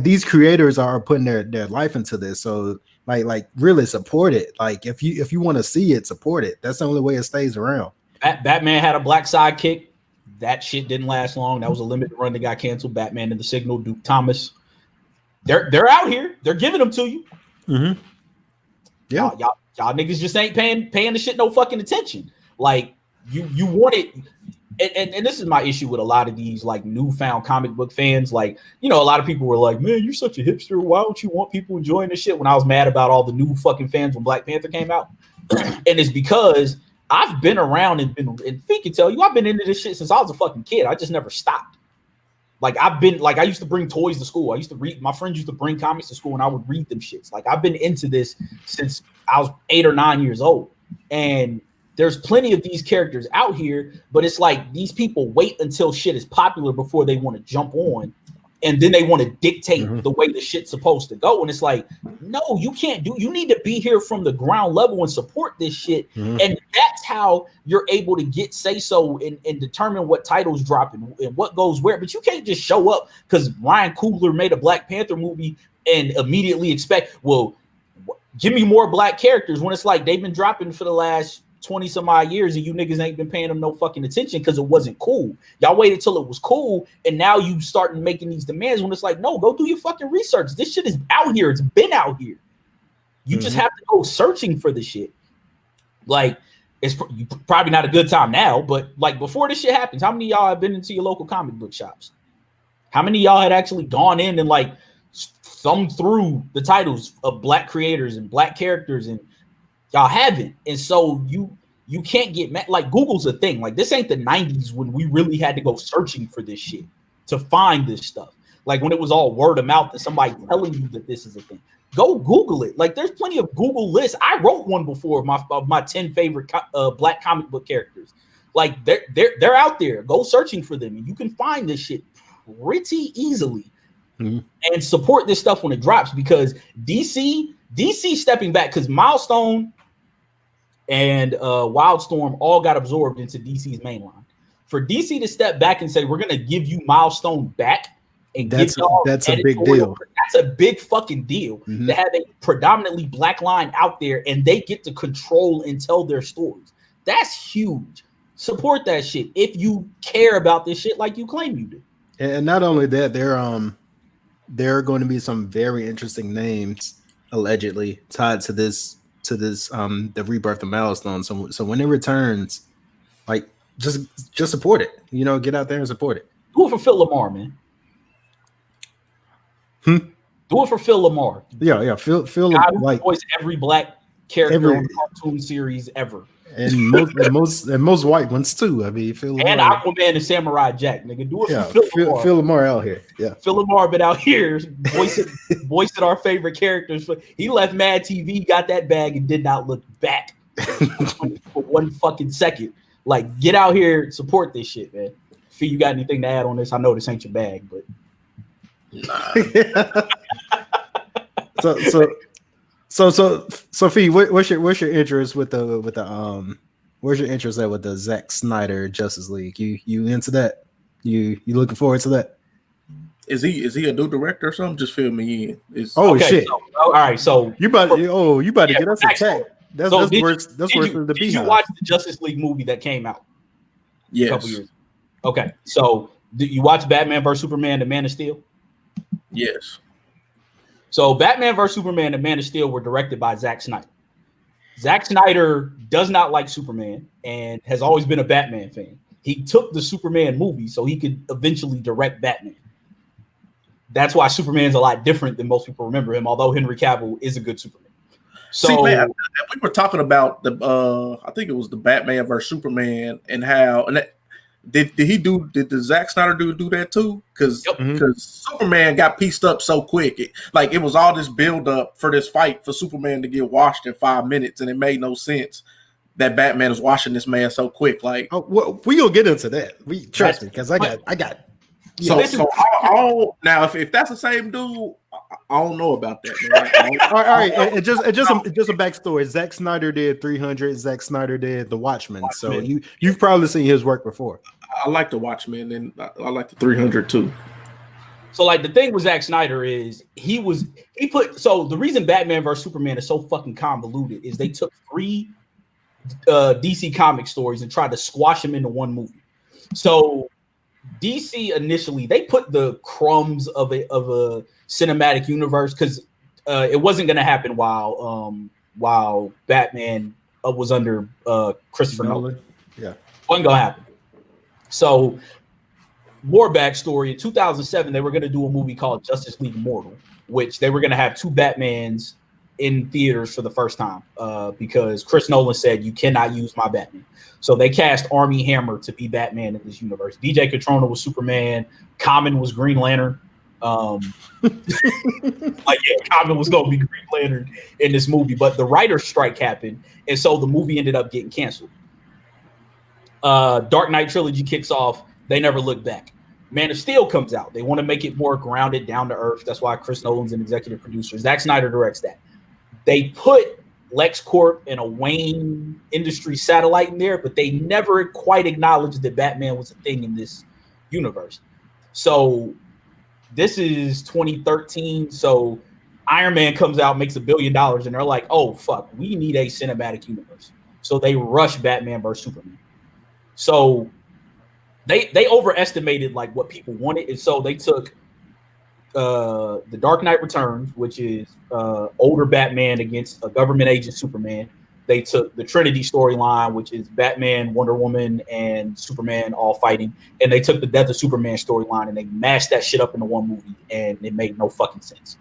these creators are putting their life into this. So, like really support it. Like, if you want to see it, support it. That's the only way it stays around. Batman had a black sidekick. That shit didn't last long. That was a limited run that got canceled. Batman and the Signal, Duke Thomas. They're out here. They're giving them to you. Mm-hmm. Yeah, y'all niggas just ain't paying the shit no fucking attention. Like, you want it, and this is my issue with a lot of these like newfound comic book fans. Like, you know, a lot of people were like, "Man, you're such a hipster. Why don't you want people enjoying this shit?" When I was mad about all the new fucking fans when Black Panther came out, and it's because I've been around and Fee can tell you I've been into this shit since I was a fucking kid. I just never stopped. Like, I used to bring toys to school. I used to read. My friends used to bring comics to school, and I would read them shits. Like, I've been into this since I was 8 or 9 years old. And there's plenty of these characters out here, but it's like these people wait until shit is popular before they want to jump on, and then they want to dictate the way the shit's supposed to go. And it's like, no, you can't do. You need to be here from the ground level and support this shit. And that's how you're able to get say-so and determine what titles drop and what goes where. But you can't just show up because Ryan Coogler made a Black Panther movie and immediately expect, well, give me more black characters, when it's like they've been dropping for the last 20 some odd years and you niggas ain't been paying them no fucking attention because it wasn't cool. Y'all waited till it was cool, and now you starting making these demands when it's like, no, go do your fucking research. This shit is out here. It's been out here. You just have to go searching for the shit. Like, it's probably not a good time now, but like before this shit happens, how many of y'all have been into your local comic book shops? How many of y'all had actually gone in and like thumbed through the titles of black creators and black characters, and y'all haven't? And so you can't get mad. Like, Google's a thing. Like, this ain't the 90s when we really had to go searching for this shit to find this stuff. Like, when it was all word of mouth and somebody telling you that this is a thing. Go Google it. Like, there's plenty of Google lists. I wrote one before of my 10 favorite black comic book characters. Like, they're out there. Go searching for them, and you can find this shit pretty easily. And support this stuff when it drops, because DC stepping back, because Milestone and Wildstorm all got absorbed into DC's mainline. For DC to step back and say, we're gonna give you Milestone back, and that's a big deal. That's a big fucking deal to have a predominantly black line out there, and they get to control and tell their stories. That's huge. Support that shit if you care about this shit like you claim you do. And not only that, there are going to be some very interesting names allegedly tied to this the rebirth of Milestone. So when it returns, like, just support it. You know, get out there and support it. Do it for Phil Lamar, man. Do it for Phil Lamar. Yeah. Phil Lamar, like, voice every black character on the cartoon series ever. And most white ones too. I mean, Phil Lamar. And Aquaman and Samurai Jack, nigga. Do it for Phil Lamar. Phil Lamar out here. Yeah. Phil Lamar been out here voicing our favorite characters. He left Mad TV, got that bag, and did not look back for one fucking second. Like, get out here, support this shit, man. Fee, you got anything to add on this? I know this ain't your bag, but So Fee, what's your interest with the where's your interest at with the Zack Snyder Justice League? You into that? You looking forward to that? Is he a new director or something? Just fill me in. Shit! So, all right, so you about to get us attacked. That's worse than the Beehive. Did you watch the Justice League movie that came out? Yes. A couple years ago? Okay, so did you watch Batman vs Superman: The Man of Steel? Yes. So Batman vs Superman and Man of Steel were directed by Zack Snyder. Zack Snyder does not like Superman and has always been a Batman fan. He took the Superman movie so he could eventually direct Batman. That's why Superman's a lot different than most people remember him, although Henry Cavill is a good Superman. So, see, man, we were talking about I think it was the Batman vs Superman, and how, and Did the Zack Snyder do that too? Because Superman got pieced up so quick. It was all this build up for this fight for Superman to get washed in 5 minutes, and it made no sense that Batman is washing this man so quick. Like, oh, well, we gonna get into that. We trust me, because I got. Yeah. So now if that's the same dude, I don't know about that, man. all right. It just a backstory. Zack Snyder did 300. Zack Snyder did The Watchmen. So you've probably seen his work before. I like The Watchmen, and I like the 300 too. So like the thing with Zack Snyder is the reason Batman vs Superman is so fucking convoluted is they took 3 DC comic stories and tried to squash them into one movie. So DC initially they put the crumbs of a cinematic universe because it wasn't going to happen while Batman was under Christopher Nolan. Yeah, wasn't going to happen. So more backstory: in 2007, they were going to do a movie called Justice League Immortal, which they were going to have 2 Batmans in theaters for the first time because Chris Nolan said you cannot use my Batman. So they cast Armie Hammer to be Batman in this universe. DJ Cotrona was Superman. Common was Green Lantern. Common was going to be Green Lantern in this movie, but the writer's strike happened, and so the movie ended up getting canceled. Dark Knight trilogy kicks off. They never look back. Man of Steel comes out. They want to make it more grounded, down to earth. That's why Chris Nolan's an executive producer. Zack Snyder directs that. They put LexCorp and a Wayne Industry satellite in there, but they never quite acknowledged that Batman was a thing in this universe. So this is 2013. So Iron Man comes out, makes $1 billion, and they're like, oh, fuck, we need a cinematic universe. So they rush Batman versus Superman. So they overestimated like what people wanted, and so they took The Dark Knight Returns, which is older Batman against a government agent Superman. They took the Trinity storyline, which is Batman, Wonder Woman, and Superman all fighting, and they took the Death of Superman storyline and they mashed that shit up into one movie, and it made no fucking sense,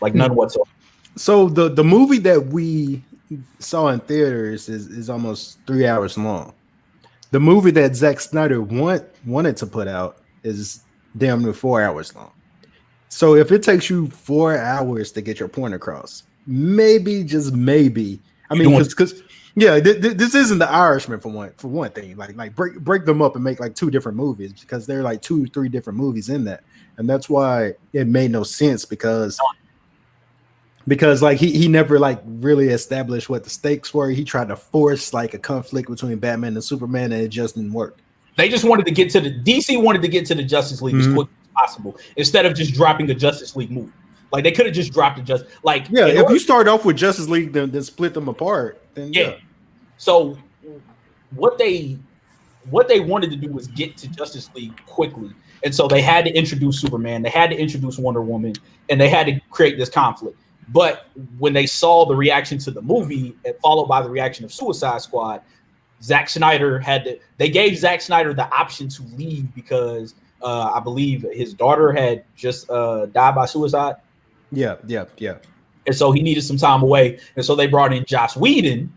like none whatsoever. So the movie that we saw in theaters is almost 3 hours long. The movie that Zack Snyder wanted to put out is damn near 4 hours long. So if it takes you 4 hours to get your point across, maybe, just maybe, I mean, because this isn't The Irishman for one thing. Like break them up and make like 2 different movies, because there are like 2-3 different movies in that, and that's why it made no sense because like he never like really established what the stakes were. He tried to force like a conflict between Batman and Superman, and it just didn't work. They just wanted to get to DC wanted to get to the Justice League as quick as possible instead of just dropping the Justice League movie. Like they could have just dropped it if you start off with Justice League, then split them apart. Then yeah. So what they wanted to do was get to Justice League quickly, and so they had to introduce Superman, they had to introduce Wonder Woman, and they had to create this conflict. But when they saw the reaction to the movie, and followed by the reaction of Suicide Squad, Zack Snyder they gave Zack Snyder the option to leave because I believe his daughter had just died by suicide. Yeah. And so he needed some time away. And so they brought in Joss Whedon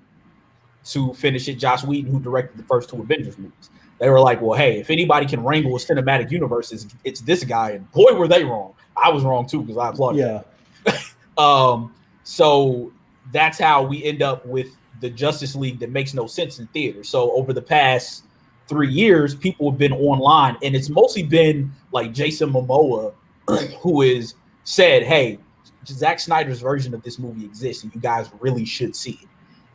to finish it. Joss Whedon, who directed the first 2 Avengers movies. They were like, well, hey, if anybody can wrangle a cinematic universe, it's this guy. And boy, were they wrong. I was wrong too, because I applauded. Yeah. So that's how we end up with the Justice League that makes no sense in theater. So over the past 3 years, people have been online, and it's mostly been like Jason Momoa, who has said, hey, Zack Snyder's version of this movie exists, and you guys really should see it.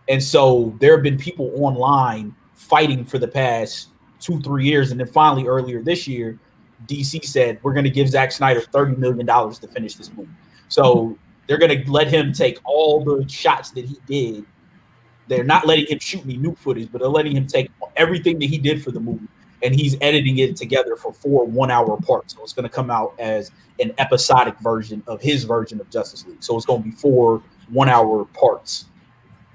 And so there have been people online fighting for the past 2-3 years, and then finally earlier this year, DC said, we're going to give Zack Snyder $30 million to finish this movie. So they're going to let him take all the shots that he did. They're not letting him shoot any new footage, but they're letting him take everything that he did for the movie, and he's editing it together for 4 1-hour parts. So it's going to come out as an episodic version of his version of Justice League. So it's going to be 4 1-hour parts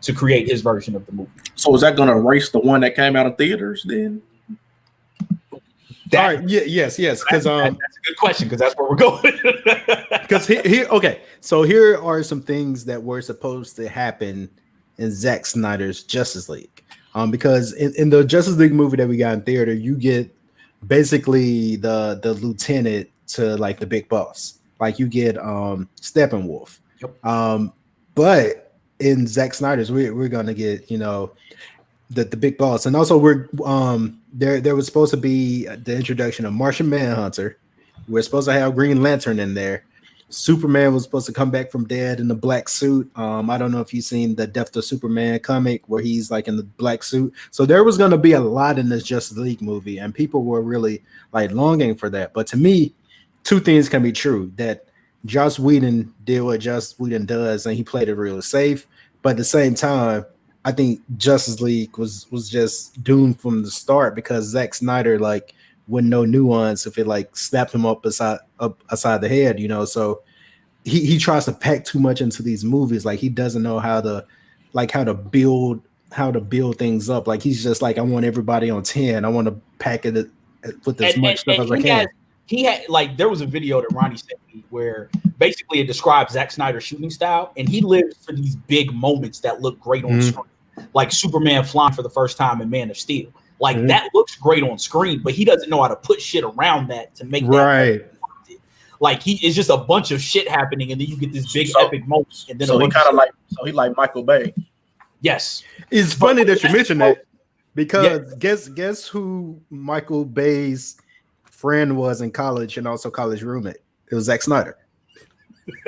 to create his version of the movie. So is that going to erase the one that came out of theaters then? All right. Yes. Because that's a good question, because that's where we're going. Because okay. So here are some things that were supposed to happen in Zack Snyder's Justice League. Because in the Justice League movie that we got in theater, you get basically the lieutenant to like the big boss. Like you get Steppenwolf. Yep. But in Zack Snyder's, we're gonna get, you know, the big boss, and also we're there was supposed to be the introduction of Martian Manhunter. We're supposed to have Green Lantern in there. Superman was supposed to come back from dead in the black suit. I don't know if you've seen the Death of Superman comic where he's like in the black suit. So there was going to be a lot in this Justice League movie, and people were really like longing for that. But to me, two things can be true: that Joss Whedon did what Joss Whedon does, and he played it really safe. But at the same time, I think Justice League was just doomed from the start because Zack Snyder like with no nuance if it like slapped him up aside the head, you know. So he tries to pack too much into these movies. Like he doesn't know how to build things up. Like he's just like, I want everybody on 10. I want to pack it with as much stuff as I can. He had like there was a video that Ronnie sent me where basically it describes Zack Snyder's shooting style, and he lives for these big moments that look great on screen, like Superman flying for the first time in Man of Steel. Like that looks great on screen, but he doesn't know how to put shit around that to make that like it's just a bunch of shit happening, and then you get this big epic moment. And then he like Michael Bay. Yes, it's funny that you mentioned that because guess who Michael Bay's friend was in college and also college roommate? It was Zack Snyder.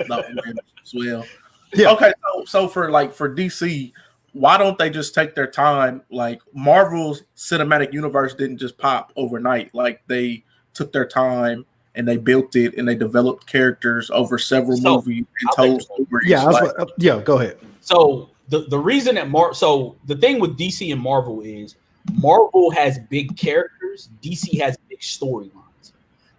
Well, yeah. Okay, so for DC, why don't they just take their time? Like Marvel's cinematic universe didn't just pop overnight. Like they took their time and they built it and they developed characters over several movies and told stories. Yeah, go ahead. So the reason that the thing with DC and Marvel is Marvel has big characters, DC has big storylines.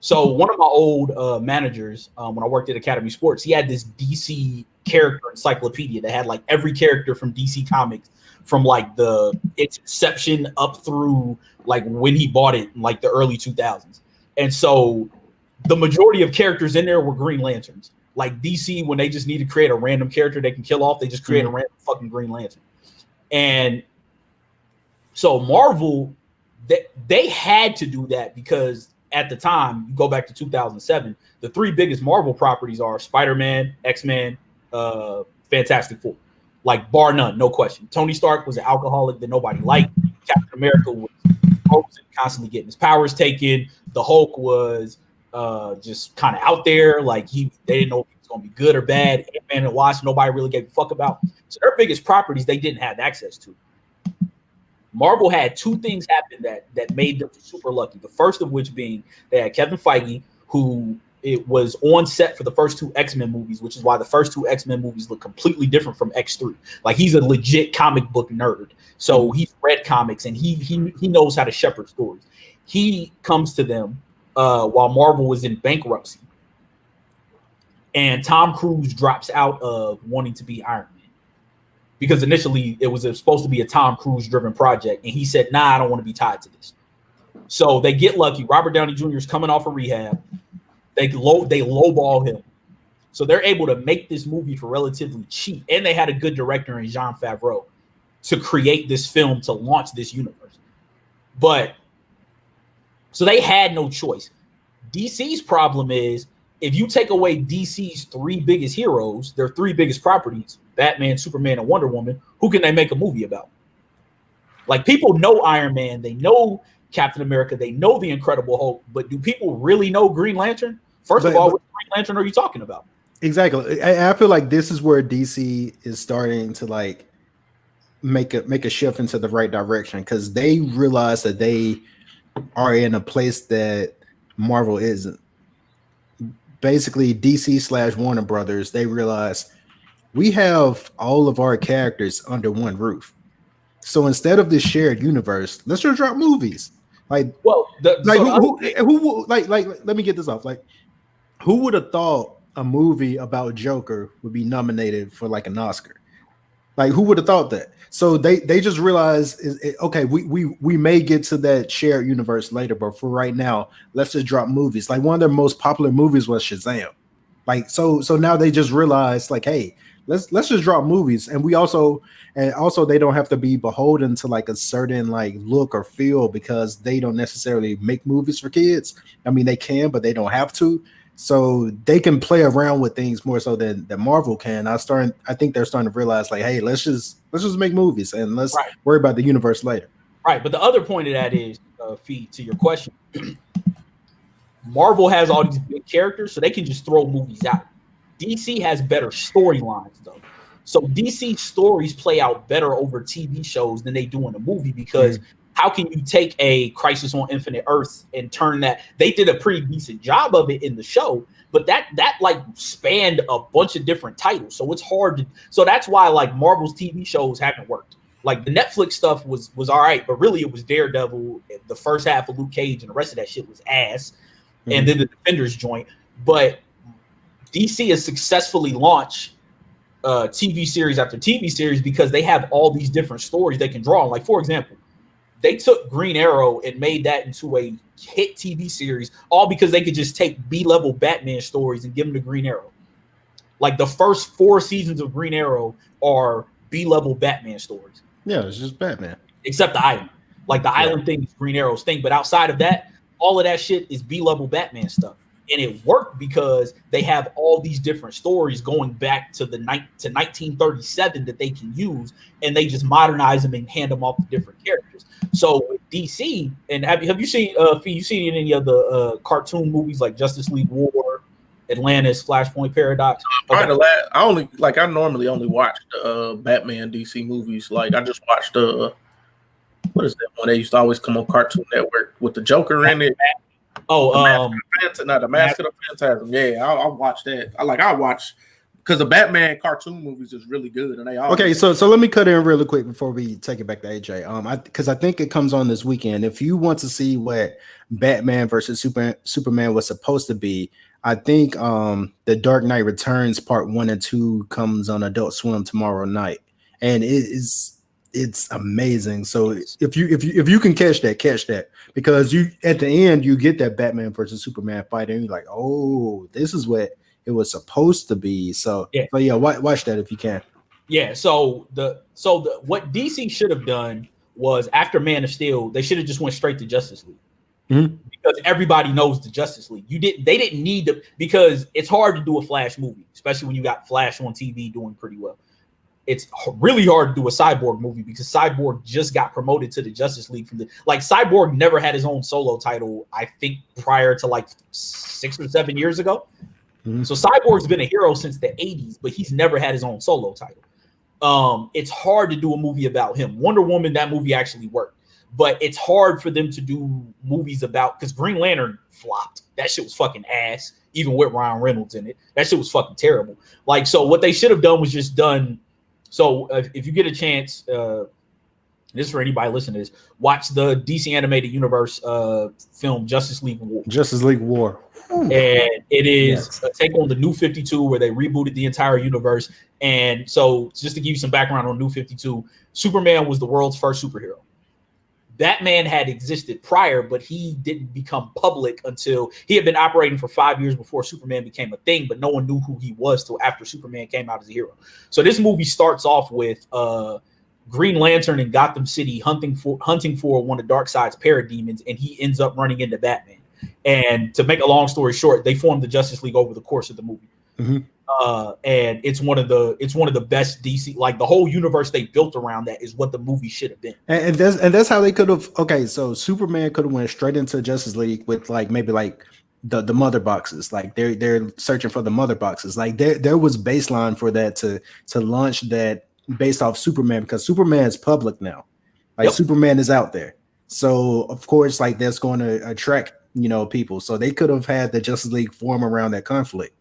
So one of my old managers, when I worked at Academy Sports, he had this DC character encyclopedia that had like every character from DC Comics from like its inception up through like when he bought it in like the early 2000s. And so the majority of characters in there were Green Lanterns. Like DC, when they just need to create a random character they can kill off, they just create a random fucking Green Lantern. And so Marvel, they had to do that because at the time, you go back to 2007, the three biggest Marvel properties are Spider-Man, X-Men, Fantastic Four. Like, bar none, no question. Tony Stark was an alcoholic that nobody liked. Captain America was frozen, constantly getting his powers taken. The Hulk was just kind of out there. Like, they didn't know if he was going to be good or bad. Ant-Man and Wasp, nobody really gave a fuck about. So their biggest properties, they didn't have access to. Marvel had two things happen that made them super lucky. The first of which being they had Kevin Feige, who it was on set for the first two X-Men movies, which is why the first two X-Men movies look completely different from X3. Like he's a legit comic book nerd. So he's read comics and he knows how to shepherd stories. He comes to them while Marvel was in bankruptcy. And Tom Cruise drops out of wanting to be Iron Man. Because initially it was supposed to be a Tom Cruise driven project. And he said, nah, I don't want to be tied to this. So they get lucky. Robert Downey Jr. is coming off of rehab. They lowball him. So they're able to make this movie for relatively cheap. And they had a good director in Jon Favreau to create this film to launch this universe. But so they had no choice. DC's problem is if you take away DC's three biggest heroes, their three biggest properties, Batman, Superman, and Wonder Woman, who can they make a movie about? Like people know Iron Man, they know Captain America, they know the Incredible Hulk, but do people really know Green Lantern? First of all, what Green Lantern are you talking about? Exactly. I feel like this is where DC is starting to like make a shift into the right direction because they realize that they are in a place that Marvel isn't. Basically, DC / Warner Brothers, they realize we have all of our characters under one roof. So instead of this shared universe, let's just drop movies. Like, well, who let me get this off. Like, who would have thought a movie about Joker would be nominated for like an Oscar? Like, who would have thought that? So they just realized, okay, we may get to that shared universe later, but for right now, let's just drop movies. Like one of their most popular movies was Shazam. Like, so now they just realized, like, hey, let's just drop movies, and also they don't have to be beholden to like a certain like look or feel because they don't necessarily make movies for kids. I mean, they can, but they don't have to. So they can play around with things more so than Marvel can. I think they're starting to realize like, hey, let's just make movies and let's worry about the universe later. Right, but the other point of that is, Fee, to your question, Marvel has all these big characters, so they can just throw movies out. DC has better storylines, though. So DC stories play out better over TV shows than they do in a movie because how can you take a Crisis on Infinite Earths and turn that? They did a pretty decent job of it in the show, but that like spanned a bunch of different titles. So it's hard to. So that's why like Marvel's TV shows haven't worked. Like the Netflix stuff was all right, but really it was Daredevil, the first half of Luke Cage, and the rest of that shit was ass. And then the Defenders joint. But DC has successfully launched TV series after TV series because they have all these different stories they can draw on. Like, for example, they took Green Arrow and made that into a hit TV series, all because they could just take B-level Batman stories and give them to Green Arrow. Like, the first 4 seasons of Green Arrow are B-level Batman stories. Yeah, it's just Batman. Except the island. Like, the island thing is Green Arrow's thing. But outside of that, all of that shit is B-level Batman stuff. And it worked because they have all these different stories going back to 1937 that they can use, and they just modernize them and hand them off to different characters. So with DC, and have you seen you seen any of the cartoon movies like Justice League War, Atlantis, Flashpoint Paradox? Okay. I normally only watch the Batman DC movies. Like I just watched what is that one? They used to always come on Cartoon Network with the Joker in it. The Mask of the Phantasm. Yeah, I'll watch that. I watch because the Batman cartoon movies is really good, and they all okay. So let me cut in really quick before we take it back to AJ. Because I think it comes on this weekend. If you want to see what Batman versus Superman was supposed to be, I think the Dark Knight Returns Part 1 and 2 comes on Adult Swim tomorrow night, and it's amazing. So if you can catch that, because you at the end you get that Batman versus Superman fight, and you're like, oh, this is what it was supposed to be. So watch that if you can. Yeah. So what DC should have done was after Man of Steel, they should have just went straight to Justice League. Because everybody knows the Justice League. They didn't need to, because it's hard to do a Flash movie, especially when you got Flash on TV doing pretty well. It's really hard to do a Cyborg movie because Cyborg just got promoted to the Justice League from Cyborg never had his own solo title, I think, prior to like 6 or 7 years ago. So Cyborg's been a hero since the 80s, but he's never had his own solo title. It's hard to do a movie about him. Wonder Woman, that movie actually worked. But it's hard for them to do movies about, because Green Lantern flopped. That shit was fucking ass, even with Ryan Reynolds in it. That shit was fucking terrible. Like, so what they should have done was just done. So if you get a chance, this is for anybody listening to this, watch the DC Animated Universe film Justice League War. Justice League War. And it is a take on the New 52 where they rebooted the entire universe. And so just to give you some background on New 52, Superman was the world's first superhero. Batman had existed prior, but he didn't become public until he had been operating for 5 years before Superman became a thing, but no one knew who he was till after Superman came out as a hero. So this movie starts off with Green Lantern in Gotham City hunting for one of Darkseid's parademons, and he ends up running into Batman. And to make a long story short, they formed the Justice League over the course of the movie. And it's one of the best DC, like the whole universe they built around that is what the movie should have been. And that's how they could have. Okay, so Superman could have went straight into Justice League with like maybe like the mother boxes. Like they're searching for the mother boxes. Like there was baseline for that to launch that based off Superman, because Superman is public now. Like Superman is out there. So of course, like that's going to attract people. So they could have had the Justice League form around that conflict.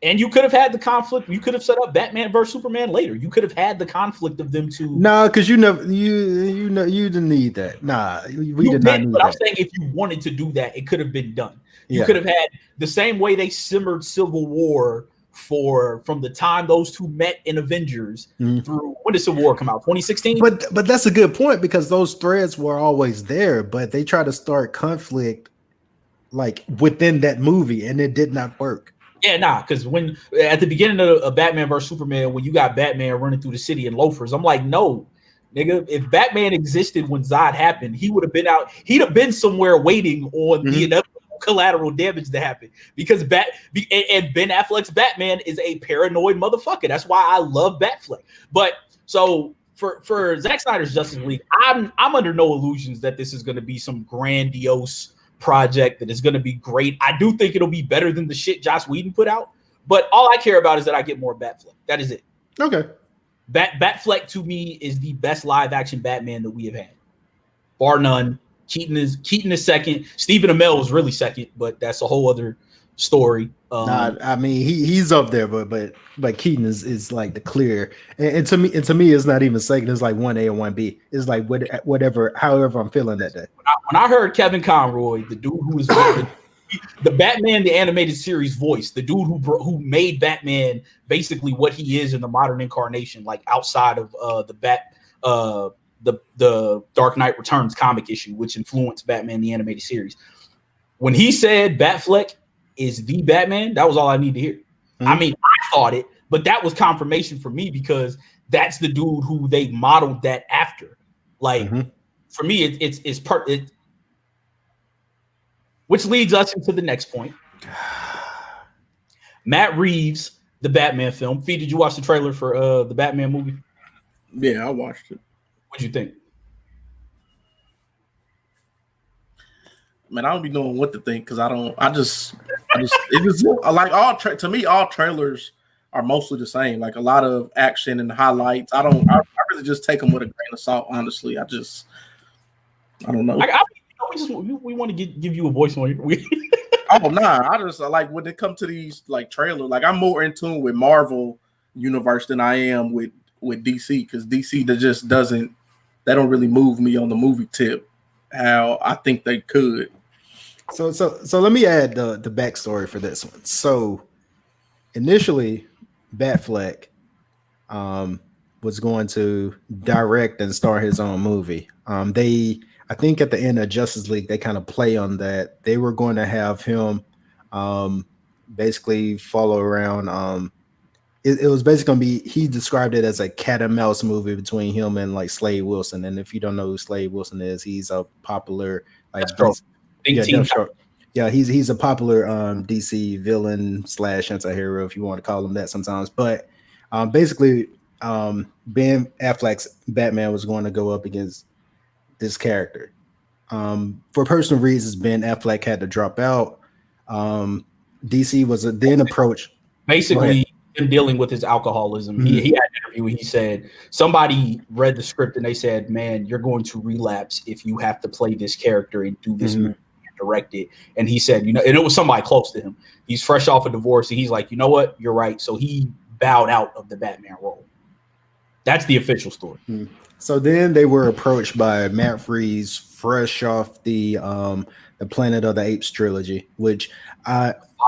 And you could have had the conflict. You could have set up Batman versus Superman later. You could have had the conflict of them two. Nah, because you didn't need that. Nah, we did not need but that. I'm saying if you wanted to do that, it could have been done. You could have had the same way they simmered Civil War from the time those two met in Avengers through, when did Civil War come out? 2016. But that's a good point, because those threads were always there, but they tried to start conflict like within that movie, and it did not work. Yeah, nah, because when at the beginning of Batman vs Superman, when you got Batman running through the city in loafers, I'm like, no, nigga. If Batman existed when Zod happened, he would have been out. He'd have been somewhere waiting on the inevitable collateral damage to happen. Because and Ben Affleck's Batman is a paranoid motherfucker. That's why I love Batfleck. But so for Zack Snyder's Justice League, I'm under no illusions that this is going to be some grandiose project that is going to be great. I do think it'll be better than the shit Joss Whedon put out, but all I care about is that I get more Batfleck. That is it. Okay. Batfleck to me is the best live action Batman that we have had, bar none. Keaton is second. Stephen Amell is really second, but that's a whole other story. I mean he's up there, but Keaton is like the clear. And to me, it's not even second. It's like 1A and 1B. It's like whatever, however I'm feeling that day. When I heard Kevin Conroy, the dude who is the Batman the animated series voice, the dude who made Batman basically what he is in the modern incarnation, like outside of the Dark Knight Returns comic issue, which influenced Batman the animated series. When he said Batfleck is the Batman, that was all I need to hear. I mean, I thought it, but that was confirmation for me because that's the dude who they modeled that after. Like for me, it's part. Which leads us into the next point. Matt Reeves, the Batman film. Fee, did you watch the trailer for the Batman movie? Yeah, I watched it. What'd you think? Man, I don't be knowing what to think because I just it was like to me all trailers are mostly the same. Like a lot of action and highlights. I really just take them with a grain of salt. Honestly, I don't know. We want to give you a voice on here. Oh nah, I just like when it comes to these like trailers. Like I'm more in tune with Marvel universe than I am with DC because DC just doesn't. They don't really move me on the movie tip how I think they could. So let me add the backstory for this one. So initially, Batfleck was going to direct and star his own movie. I think at the end of Justice League, they kind of play on that. They were going to have him basically follow around. It was basically going to be, he described it as a cat and mouse movie between him and like Slade Wilson. And if you don't know who Slade Wilson is, he's a popular like he's a popular DC villain / anti-hero, if you want to call him that sometimes. But basically, Ben Affleck's Batman was going to go up against this character. For personal reasons, Ben Affleck had to drop out. DC was then approached. Basically, him dealing with his alcoholism. He had an interview where he said somebody read the script and they said, "Man, you're going to relapse if you have to play this character and do this movie and direct it." And he said, and it was somebody close to him. He's fresh off a divorce, and he's like, "You know what? You're right." So he bowed out of the Batman role. That's the official story. So then they were approached by Matt Reeves, fresh off the Planet of the Apes trilogy, which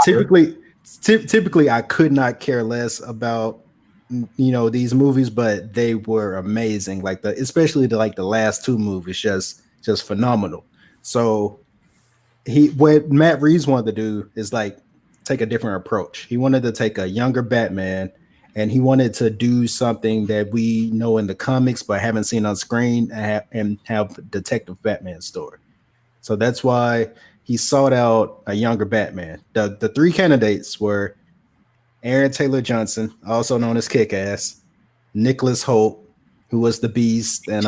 typically I could not care less about, these movies, but they were amazing. Like especially the last two movies, just phenomenal. So what Matt Reeves wanted to do is like take a different approach. He wanted to take a younger Batman, and he wanted to do something that we know in the comics but haven't seen on screen and have Detective Batman story. So that's why he sought out a younger Batman. The three candidates were Aaron Taylor Johnson, also known as Kick-Ass, Nicholas Hoult, who was the Beast, and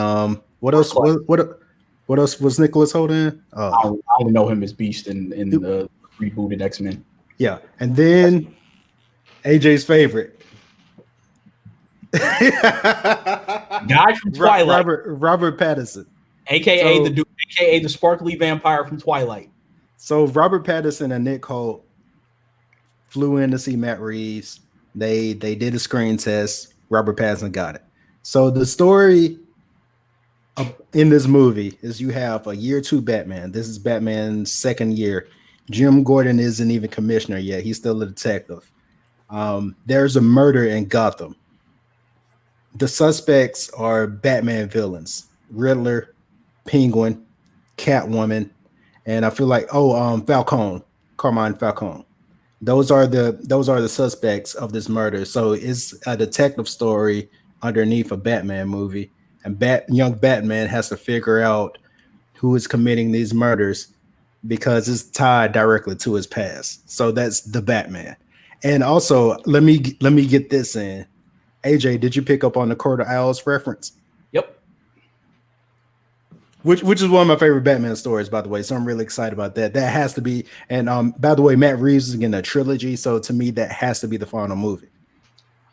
what else? What else was Nicholas Hoult in? I only know him as Beast in the rebooted X-Men. Yeah, and then AJ's favorite. Guy from Twilight, Robert Pattinson, aka the sparkly vampire from Twilight. So Robert Pattinson and Nick Hoult flew in to see Matt Reeves. They did a screen test. Robert Pattinson got it. So the story in this movie is you have a year 2 Batman. This is Batman's second year. Jim Gordon isn't even commissioner yet. He's still a detective. There's a murder in Gotham. The suspects are Batman villains: Riddler, Penguin, Catwoman, and I feel like Carmine Falcone. Those are the suspects of this murder. So it's a detective story underneath a Batman movie, and young Batman has to figure out who is committing these murders because it's tied directly to his past. So that's the Batman. And also, let me get this in. AJ, did you pick up on the Court of Owls reference? Yep. Which is one of my favorite Batman stories, by the way. So I'm really excited about that. That has to be. And by the way, Matt Reeves is getting a trilogy. So to me, that has to be the final movie.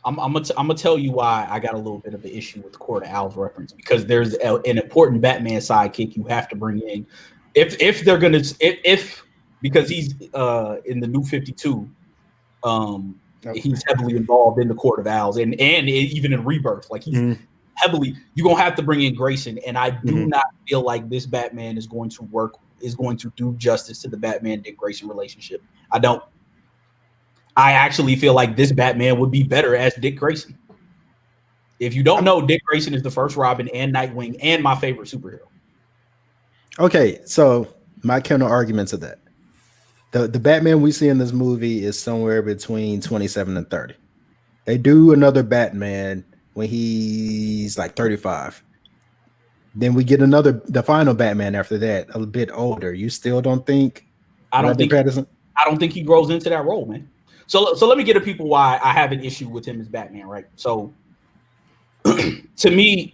I'm gonna tell you why I got a little bit of an issue with the Court of Owls reference, because there's an important Batman sidekick you have to bring in if they're gonna because he's in the New 52. He's heavily involved in the Court of Owls and even in Rebirth. Like he's heavily. You're gonna have to bring in Grayson, and I do not feel like this Batman is going to do justice to the Batman Dick Grayson relationship. I don't. I actually feel like this Batman would be better as Dick Grayson. If you don't know, Dick Grayson is the first Robin and Nightwing and my favorite superhero. Okay, so my counter argument to that. The Batman we see in this movie is somewhere between 27 and 30. They do another Batman when he's like 35. Then we get the final Batman after that, a bit older. You still don't think I don't think he grows into that role, man. So let me get to people why I have an issue with him as Batman, right? So to me,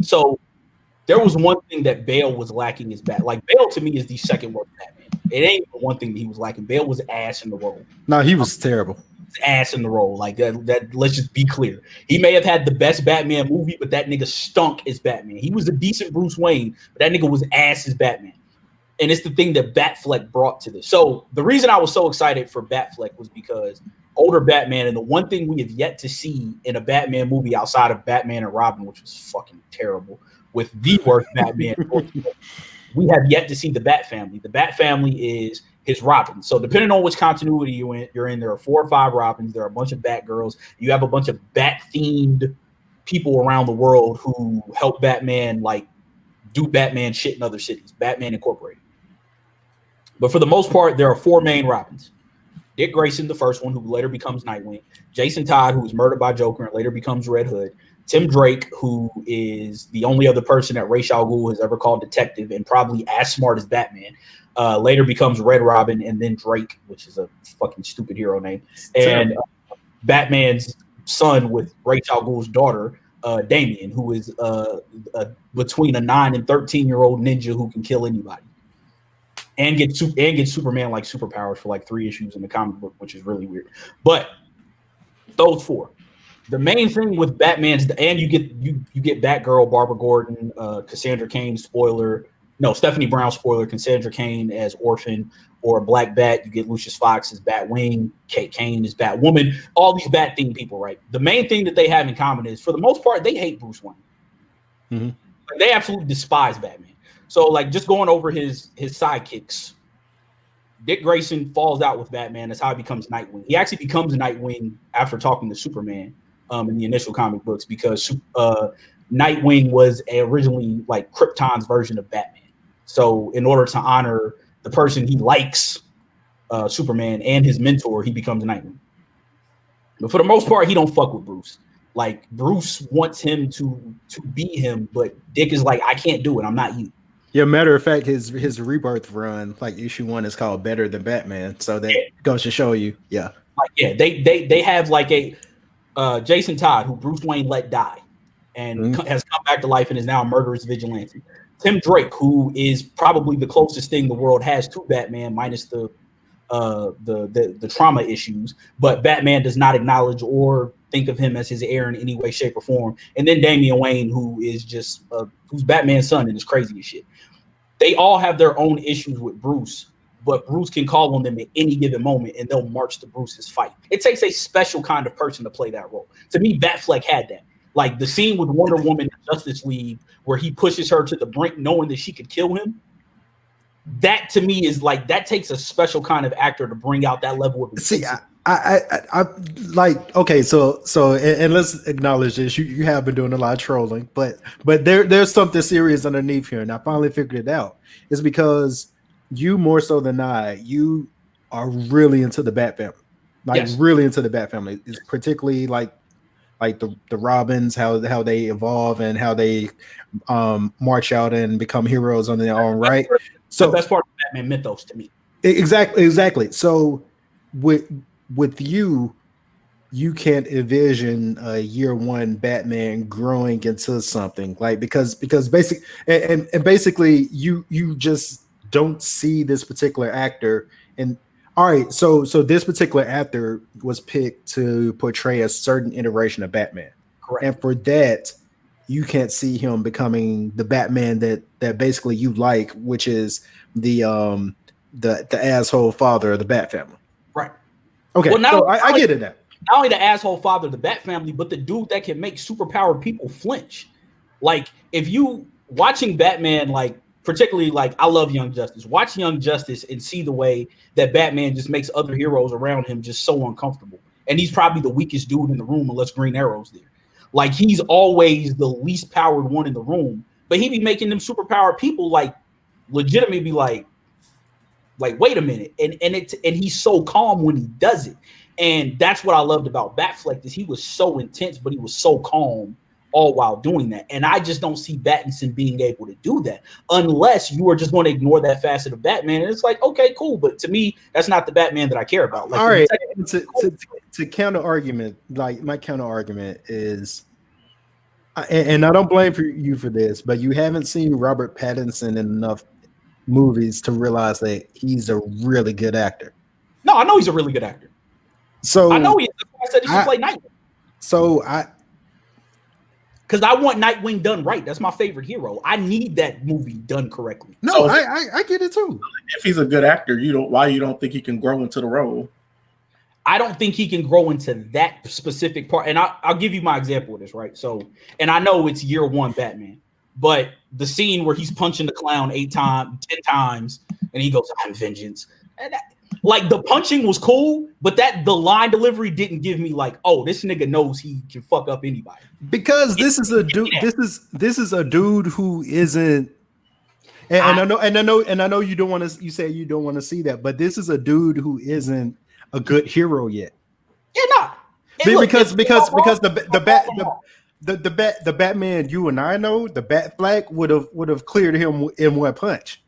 there was one thing that Bale was lacking is Like Bale to me is the second worst Batman. It ain't the one thing that he was lacking. Bale was ass in the role. No, he was terrible. Ass in the role. Like that. Let's just be clear. He may have had the best Batman movie, but that nigga stunk as Batman. He was a decent Bruce Wayne, but that nigga was ass as Batman. And it's the thing that Batfleck brought to this. So the reason I was so excited for Batfleck was because older Batman, and the one thing we have yet to see in a Batman movie outside of Batman and Robin, which was fucking terrible, with the worst Batman, we have yet to see the Bat family. The Bat family is his Robin. So depending on which continuity you're in, there are 4 or 5 Robins. There are a bunch of Batgirls. You have a bunch of Bat-themed people around the world who help Batman like do Batman shit in other cities. Batman Incorporated. But for the most part, there are 4 main Robins. Dick Grayson, the first one, who later becomes Nightwing. Jason Todd, who was murdered by Joker and later becomes Red Hood. Tim Drake, who is the only other person that Ra's al Ghul has ever called detective and probably as smart as Batman, later becomes Red Robin, and then Drake, which is a fucking stupid hero name. And Batman's son with Ra's al Ghul's daughter, Damian, who is between a 9 and 13-year-old ninja who can kill anybody. And get Superman like superpowers for like 3 issues in the comic book, which is really weird. But those 4. The main thing with Batman's, and you get Batgirl, Barbara Gordon, Cassandra Cain, Stephanie Brown, Cassandra Cain as Orphan, or Black Bat. You get Lucius Fox as Batwing, Kate Kane as Batwoman. All these Bat-themed people, right? The main thing that they have in common is, for the most part, they hate Bruce Wayne. Mm-hmm. They absolutely despise Batman. So, like, just going over his sidekicks, Dick Grayson falls out with Batman. That's how he becomes Nightwing. He actually becomes Nightwing after talking to Superman in the initial comic books, because Nightwing was originally like Krypton's version of Batman. So in order to honor the person he likes, Superman, and his mentor, he becomes Nightwing. But for the most part, he don't fuck with Bruce. Like, Bruce wants him to be him, but Dick is like, I can't do it. I'm not you. Yeah, matter of fact, his Rebirth run, like issue 1, is called Better Than Batman. So that goes to show you, they have like a Jason Todd, who Bruce Wayne let die, and has come back to life and is now a murderous vigilante. Tim Drake, who is probably the closest thing the world has to Batman, minus the trauma issues, but Batman does not acknowledge or think of him as his heir in any way, shape, or form. And then Damian Wayne, who is just who's Batman's son and is crazy as shit. They all have their own issues with Bruce, but Bruce can call on them at any given moment, and they'll march to Bruce's fight. It takes a special kind of person to play that role. To me, Batfleck had that. Like the scene with Wonder Woman in Justice League, where he pushes her to the brink knowing that she could kill him. That to me is like, that takes a special kind of actor to bring out that level of intensity. See, I like, okay, so and let's acknowledge this. You have been doing a lot of trolling, but there's something serious underneath here, and I finally figured it out. It's because you, more so than I, you are really into the Bat family. like really into the Bat family. It's particularly like the Robins, how they evolve and how they march out and become heroes on their own right. So the best part of Batman mythos to me. Exactly. So with you can't envision a year one Batman growing into something like because basically you just don't see this particular actor. And all right, so this particular actor was picked to portray a certain iteration of Batman. Correct. And for that, you can't see him becoming the Batman that basically you like, which is the asshole father of the Bat family. Right. Okay. Well, so I get it now. Not only the asshole father of the Bat family, but the dude that can make superpowered people flinch. Like, if you watching Batman, like, particularly, like, I love Young Justice. Watch Young Justice and see the way that Batman just makes other heroes around him just so uncomfortable. And he's probably the weakest dude in the room unless Green Arrow's there. Like, he's always the least powered one in the room, but he be making them superpowered people, like, legitimately be like, wait a minute. And he's so calm when he does it. And that's what I loved about Batfleck is he was so intense, but he was so calm all while doing that. And I just don't see Battinson being able to do that unless you are just going to ignore that facet of Batman. And it's like, okay, cool. But to me, that's not the Batman that I care about. Like, all right. To counter argument, like my counter argument is, and I don't blame you for this, but you haven't seen Robert Pattinson in enough movies to realize that he's a really good actor. No, I know he's a really good actor. So I know he is. I said he should play Nightwing. Because I want Nightwing done right. That's my favorite hero. I need that movie done correctly. No, so I get it too. If he's a good actor, why you don't think he can grow into the role? I don't think he can grow into that specific part. And I'll give you my example of this, right? So, and I know it's year one Batman, but the scene where he's punching the clown 10 times, and he goes, "I'm vengeance." And like the punching was cool, but the line delivery didn't give me like, oh, this nigga knows he can fuck up anybody. Because this is a dude. This is a dude who isn't. And I know you don't want to. You say you don't want to see that, but this is a dude who isn't a good hero yet. Yeah, not because the Batman you and I know, the Batfleck would have cleared him in one punch.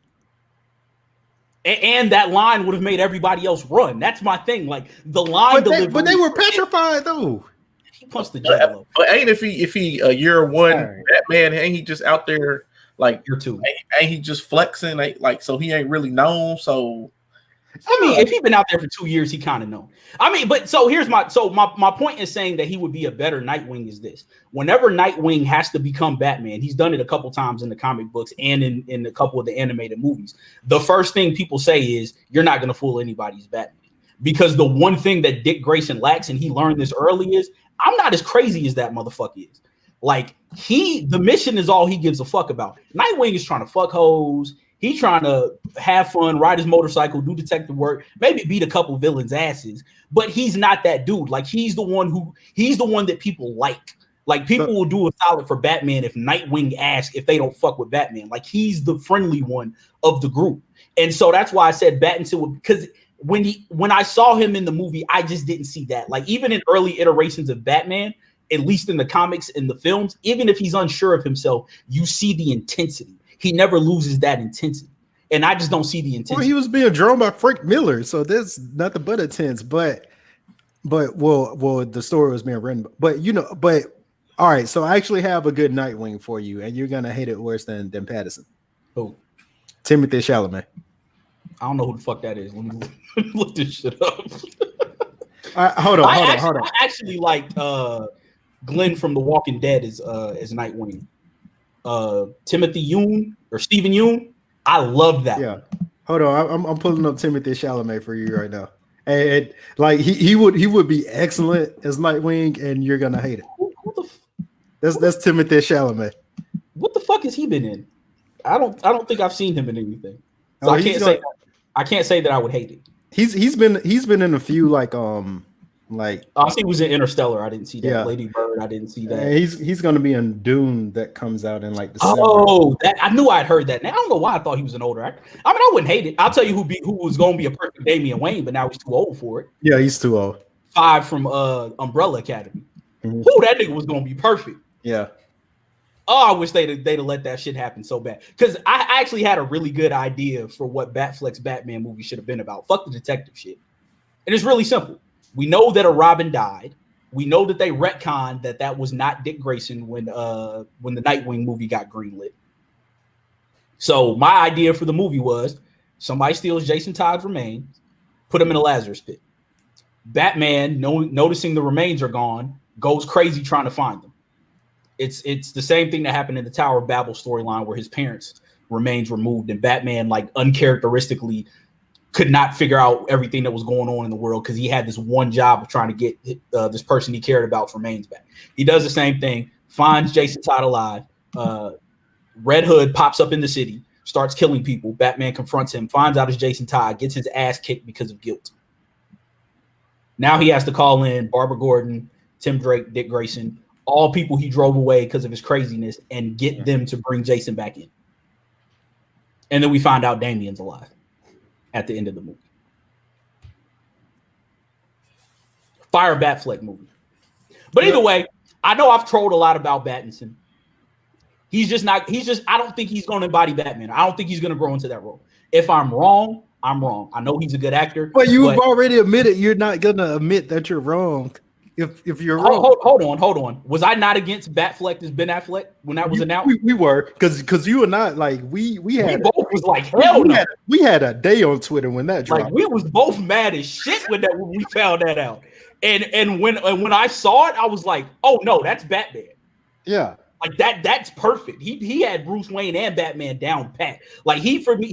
And that line would have made everybody else run. That's my thing. Like the line delivery, but they were petrified though. He punched the juggalo. But ain't if he a year one Batman, ain't he just out there like year two? Ain't he just flexing? So he ain't really known. So I mean, if he's been out there for 2 years, he kind of know. I mean, but so here's my point is saying that he would be a better Nightwing is this. Whenever Nightwing has to become Batman, he's done it a couple times in the comic books and in a couple of the animated movies. The first thing people say is, you're not going to fool anybody's Batman. Because the one thing that Dick Grayson lacks, and he learned this early, is I'm not as crazy as that motherfucker is. Like, the mission is all he gives a fuck about. Nightwing is trying to fuck hoes. He's trying to have fun, ride his motorcycle, do detective work, maybe beat a couple villains' asses. But he's not that dude. Like, he's the one that people like. Like, people will do a solid for Batman if Nightwing asks if they don't fuck with Batman. Like, he's the friendly one of the group. And so that's why I said Battinson would, because when I saw him in the movie, I just didn't see that. Like, even in early iterations of Batman, at least in the comics and the films, even if he's unsure of himself, you see the intensity. He never loses that intensity. And I just don't see the intensity. Well, he was being drawn by Frank Miller, so there's nothing but intense. But the story was being written. But all right, so I actually have a good Nightwing for you, and you're gonna hate it worse than Pattinson. Who? Timothée Chalamet. I don't know who the fuck that is. Let me look this shit up. Hold on. I actually liked Glenn from The Walking Dead as Nightwing. Timothy Yoon or Stephen Yoon. I love that. Yeah. Hold on. I'm pulling up Timothée Chalamet for you right now. And like he would be excellent as Nightwing, and you're gonna hate it. That's Timothée Chalamet. What the fuck has he been in? I don't think I've seen him in anything. So I can't say that I would hate it. He's been in a few like Like, I see he was in Interstellar. I didn't see that. Yeah. Lady Bird. I didn't see that. He's going to be in Dune that comes out in like December. Oh, I knew I'd heard that. Now I don't know why I thought he was an older actor. I mean, I wouldn't hate it. I'll tell you who was going to be a perfect Damian Wayne, but now he's too old for it. Yeah, he's too old. 5 from Umbrella Academy. Mhm. Who that nigga was going to be perfect. Yeah. Oh, I wish they'd have let that shit happen so bad. Because I actually had a really good idea for what Batfleck's Batman movie should have been about. Fuck the detective shit. And it's really simple. We know that a Robin died. We know that they retconned that was not Dick Grayson when the Nightwing movie got greenlit. So my idea for the movie was somebody steals Jason Todd's remains, put him in a Lazarus pit. Batman, noticing the remains are gone, goes crazy trying to find them. It's the same thing that happened in the Tower of Babel storyline where his parents' remains were moved and Batman like uncharacteristically could not figure out everything that was going on in the world because he had this one job of trying to get this person he cared about's remains back. He does the same thing, finds Jason Todd alive. Red Hood pops up in the city, starts killing people. Batman confronts him, finds out it's Jason Todd, gets his ass kicked because of guilt. Now he has to call in Barbara Gordon, Tim Drake, Dick Grayson, all people he drove away because of his craziness and get them to bring Jason back in. And then we find out Damian's alive at the end of the movie. Fire Batfleck movie. But either way, I know I've trolled a lot about Battinson. I don't think he's going to embody Batman. I don't think he's going to grow into that role. If I'm wrong, I'm wrong. I know he's a good actor. But you've already admitted you're not going to admit that you're wrong. If you're wrong. Hold on. Was I not against Batfleck as Ben Affleck when that was announced? We were because you and I like we both was like hell no. We had a day on Twitter when that dropped. Like we was both mad as shit when we found that out. And when I saw it, I was like, oh no, that's Batman. Yeah. Like that's perfect. He had Bruce Wayne and Batman down pat. Like he for me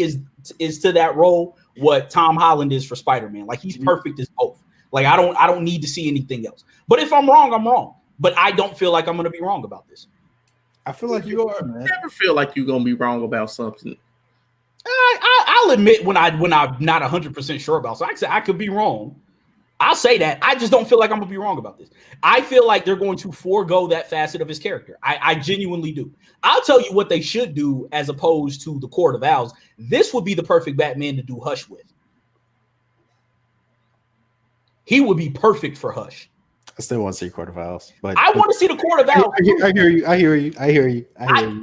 is to that role what Tom Holland is for Spider-Man. Like he's perfect as both. Like I don't need to see anything else. But if I'm wrong, I'm wrong. But I don't feel like I'm going to be wrong about this. I feel like you are, man. I never feel like you're going to be wrong about something. I'll admit when I'm not 100% sure about. So I could be wrong. I'll say that. I just don't feel like I'm going to be wrong about this. I feel like they're going to forego that facet of his character. I genuinely do. I'll tell you what they should do as opposed to the Court of Owls. This would be the perfect Batman to do Hush with. He would be perfect for Hush. I still want to see Court of Owls, but I want to see the Court of Owls. I hear you.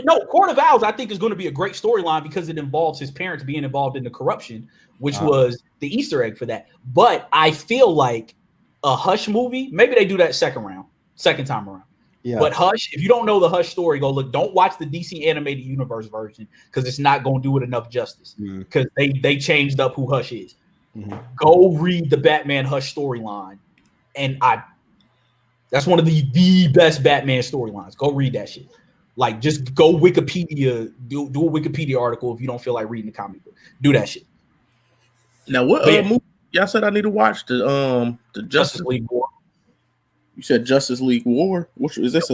No, Court of Owls, I think, is going to be a great storyline because it involves his parents being involved in the corruption, which was the Easter egg for that. But I feel like a Hush movie, maybe they do that second time around. Yeah. But Hush, if you don't know the Hush story, go look. Don't watch the DC animated universe version because it's not going to do it enough justice because they changed up who Hush is. Mm-hmm. Go read the Batman Hush storyline, and that's one of the best Batman storylines. Go read that shit. Like, just go Wikipedia, do a Wikipedia article if you don't feel like reading the comic book. Do that shit. Now, what movie y'all said I need to watch? The Justice League War. You said Justice League War. Which is this?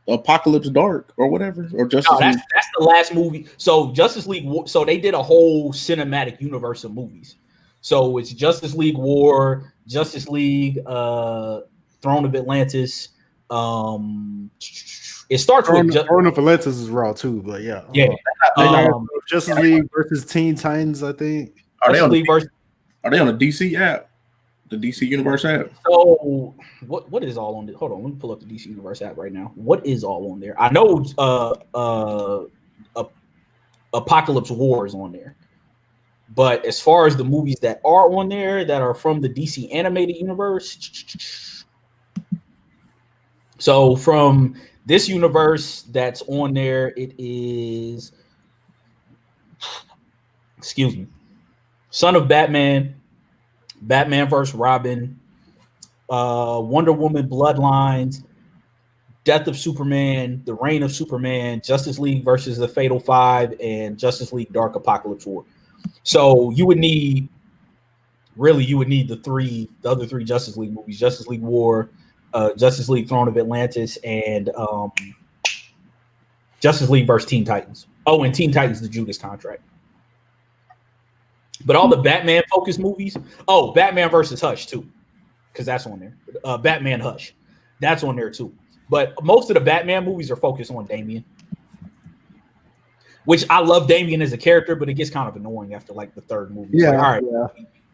Apocalypse Dark or whatever? Or Justice League? That's the last movie. So Justice League War. So they did a whole cinematic universe of movies. So it's Justice League War, Justice League, Throne of Atlantis. It starts with Throne of Atlantis is raw too, but yeah. Justice League versus Teen Titans, I think. Are they on the DC app? The DC Universe app? So what is all on there? Hold on, let me pull up the DC Universe app right now. What is all on there? I know Apocalypse War is on there. But as far as the movies that are on there that are from the DC animated universe, so from this universe that's on there, it is, Son of Batman, Batman vs. Robin, Wonder Woman Bloodlines, Death of Superman, The Reign of Superman, Justice League versus the Fatal Five, and Justice League Dark Apocalypse War. So you would need the other three Justice League movies: Justice League War, Justice League Throne of Atlantis, and Justice League versus Teen Titans. Oh, and Teen Titans: The Judas Contract. But all the Batman focused movies. Oh, Batman versus Hush too. because that's on there. Batman Hush, that's on there too. But most of the Batman movies are focused on Damian, which I love Damian as a character, but it gets kind of annoying after like the third movie. It's like, all right,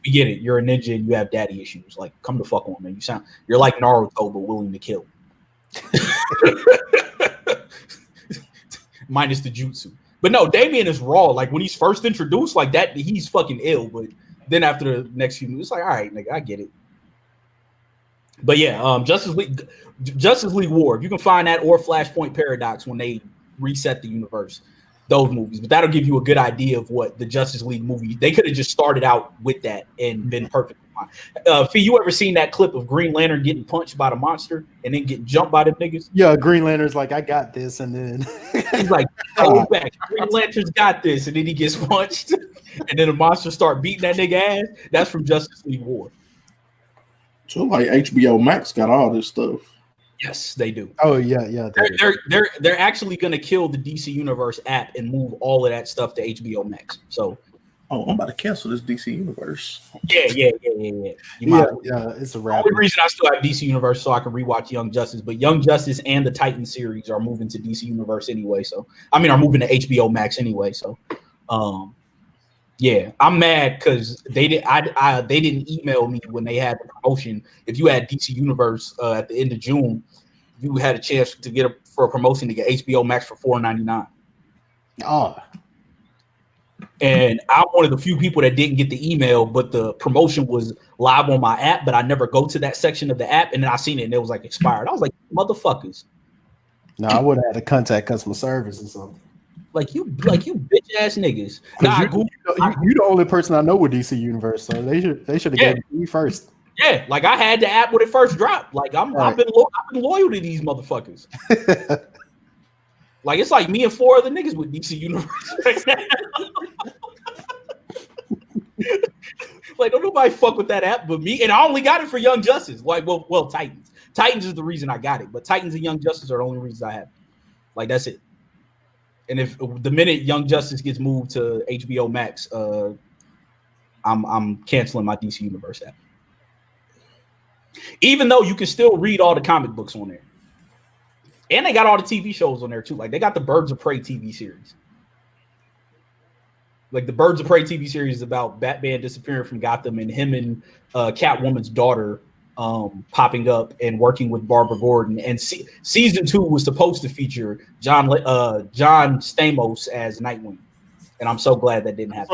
we get it. You're a ninja and you have daddy issues. Like, come the fuck on, man. You're like Naruto, but willing to kill. Minus the jutsu. But no, Damian is raw. Like when he's first introduced, like that, he's fucking ill. But then after the next few movies, it's like, all right, nigga, I get it. But yeah, Justice League War. If you can find that or Flashpoint Paradox when they reset the universe, those movies. But that'll give you a good idea of what the Justice League movie. They could have just started out with that and been perfectly fine. Fee, you ever seen that clip of Green Lantern getting punched by the monster and then getting jumped by them niggas? Yeah, Green Lantern's like, I got this, and then he's like, hold back. Green Lantern's got this, and then he gets punched, and then the monster start beating that nigga ass. That's from Justice League War. So like HBO Max got all this stuff. Yes, they do. Oh yeah. They're actually gonna kill the DC Universe app and move all of that stuff to HBO Max. So, I'm about to cancel this DC Universe. Yeah. It's a wrap. The only reason I still have DC Universe so I can rewatch Young Justice, but Young Justice and the Titan series are moving to DC Universe anyway. So, are moving to HBO Max anyway. So, yeah, I'm mad because they didn't email me when they had the promotion. If you had DC Universe at the end of June, you had a chance to get for a promotion to get HBO Max for $4.99. Oh, and I'm one of the few people that didn't get the email, but the promotion was live on my app, but I never go to that section of the app, and then I seen it and it was like expired. I was like, motherfuckers. No, I would have had to contact customer service or something. Like you bitch ass niggas. Nah, you the only person I know with DC Universe, so they should have gave it to me first. Yeah, like I had the app when it first dropped. Like I've been loyal to these motherfuckers. Like it's like me and 4 other niggas with DC Universe right now. Like don't nobody fuck with that app but me, and I only got it for Young Justice. Like well Titans. Titans is the reason I got it, but Titans and Young Justice are the only reasons I have it. Like that's it. And if the minute Young Justice gets moved to HBO Max, I'm canceling my DC Universe app. Even though you can still read all the comic books on there. And they got all the TV shows on there too. Like they got the Birds of Prey TV series. Like the Birds of Prey TV series is about Batman disappearing from Gotham and him and Catwoman's daughter popping up and working with Barbara Gordon. And season 2 was supposed to feature John Stamos as Nightwing. And I'm so glad that didn't happen.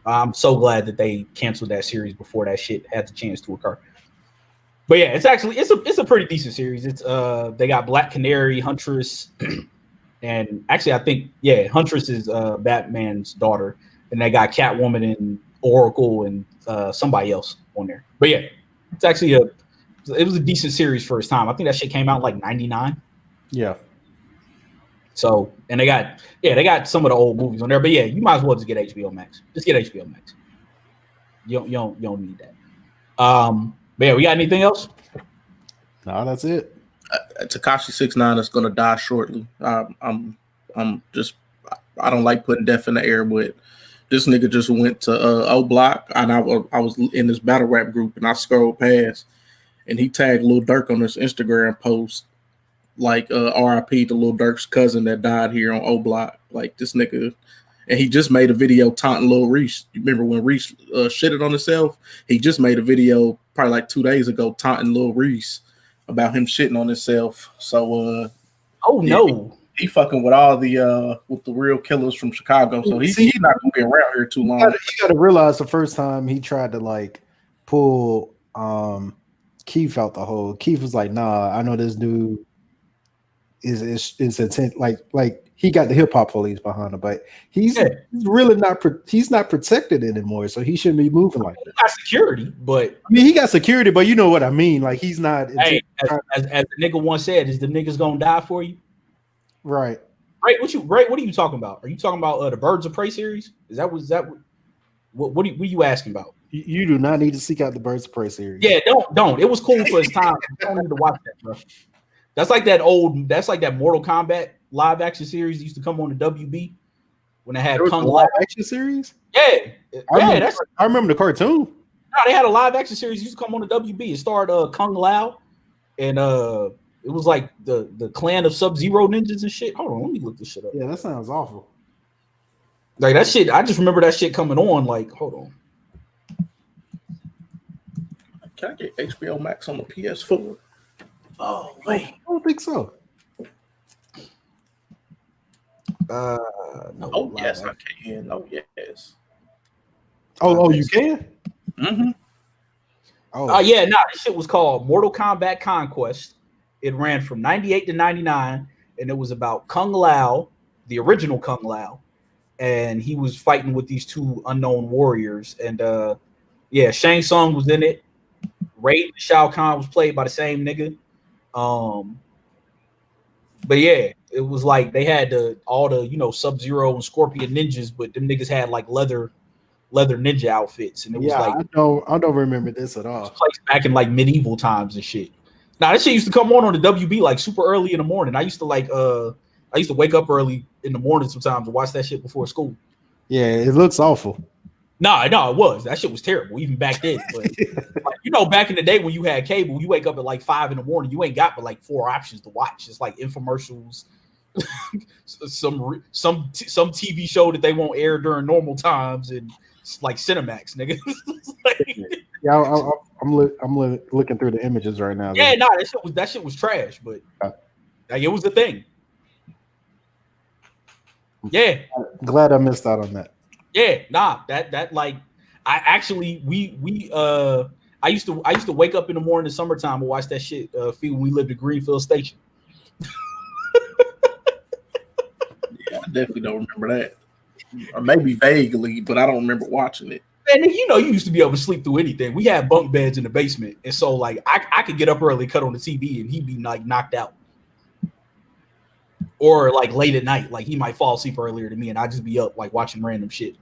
I'm so glad that they canceled that series before that shit had the chance to occur. But yeah, it's a pretty decent series. It's they got Black Canary, Huntress, and actually I think Huntress is Batman's daughter, and they got Catwoman and Oracle and somebody else on there. But yeah, it's actually it was a decent series for its time. I think that shit came out in like 99. Yeah. So, and they got some of the old movies on there, but yeah, you might as well just get HBO Max. Just get HBO Max. You don't need that. But yeah, we got anything else? No, that's it. Tekashi 6ix9ine is gonna die shortly. I don't like putting death in the air, but this nigga just went to O Block, and I was in this battle rap group, and I scrolled past, and he tagged Lil Durk on his Instagram post, like RIP to Lil Durk's cousin that died here on O Block. Like this nigga, and he just made a video taunting Lil Reese. You remember when Reese shitted on himself? He just made a video probably like 2 days ago taunting Lil Reese about him shitting on himself. So no. He fucking with all the with the real killers from Chicago. So he's not gonna be around here too long. You gotta realize the first time he tried to like pull Keith out the hole, Keith was like, nah, I know this dude is intent, like he got the hip hop police behind him, but he's really not protected anymore, so he shouldn't be moving like that. He got security, but I mean he got security, but you know what I mean. Like he's not. Hey, as the nigga once said, is the niggas gonna die for you? Right. Right. What are you talking about? Are you talking about the Birds of Prey series? What are you asking about? You do not need to seek out the Birds of Prey series. Yeah, don't. It was cool for its time. You don't need to watch that, bro. That's like that Mortal Kombat live action series that used to come on the WB when they had Kung live action series. Yeah, I remember the cartoon. they had a live action series used to come on the WB. It starred Kung Lao, and it was like the clan of Sub-Zero ninjas and shit. Hold on, let me look this shit up. Yeah, that sounds awful. Like that shit, I just remember that shit coming on. Like, hold on. Can I get HBO Max on the PS4? Oh wait, I don't think so. no. Oh yes, I can. Oh yes. Oh, you can? Mm-hmm. Oh, Yeah, this shit was called Mortal Kombat Conquest. It ran from 98 to 99, and it was about Kung Lao, the original Kung Lao, and he was fighting with these two unknown warriors. And Shang Tsung was in it. Raiden Shao Kahn was played by the same nigga. But yeah, it was like they had all the Sub-Zero and Scorpion ninjas, but them niggas had like leather ninja outfits, and it was like I don't remember this at all. placed back in like medieval times and shit. Now that shit used to come on the WB like super early in the morning. I used to wake up early in the morning sometimes to watch that shit before school. Yeah, it looks awful. No, it was. That shit was terrible, even back then. But like, back in the day when you had cable, you wake up at like 5 in the morning, you ain't got but like 4 options to watch. It's like infomercials, some TV show that they won't air during normal times, and it's like Cinemax, nigga. Yeah, I'm looking through the images right now. Yeah, that shit was trash, but like it was the thing. Yeah, glad I missed out on that. Yeah, that like I actually I used to wake up in the morning in the summertime and watch that shit when we lived at Greenfield Station. Yeah, I definitely don't remember that. Or maybe vaguely, but I don't remember watching it. And you used to be able to sleep through anything. We had bunk beds in the basement, and so like I could get up early, cut on the TV, and he'd be like knocked out. Or like late at night, like he might fall asleep earlier than me, and I'd just be up like watching random shit.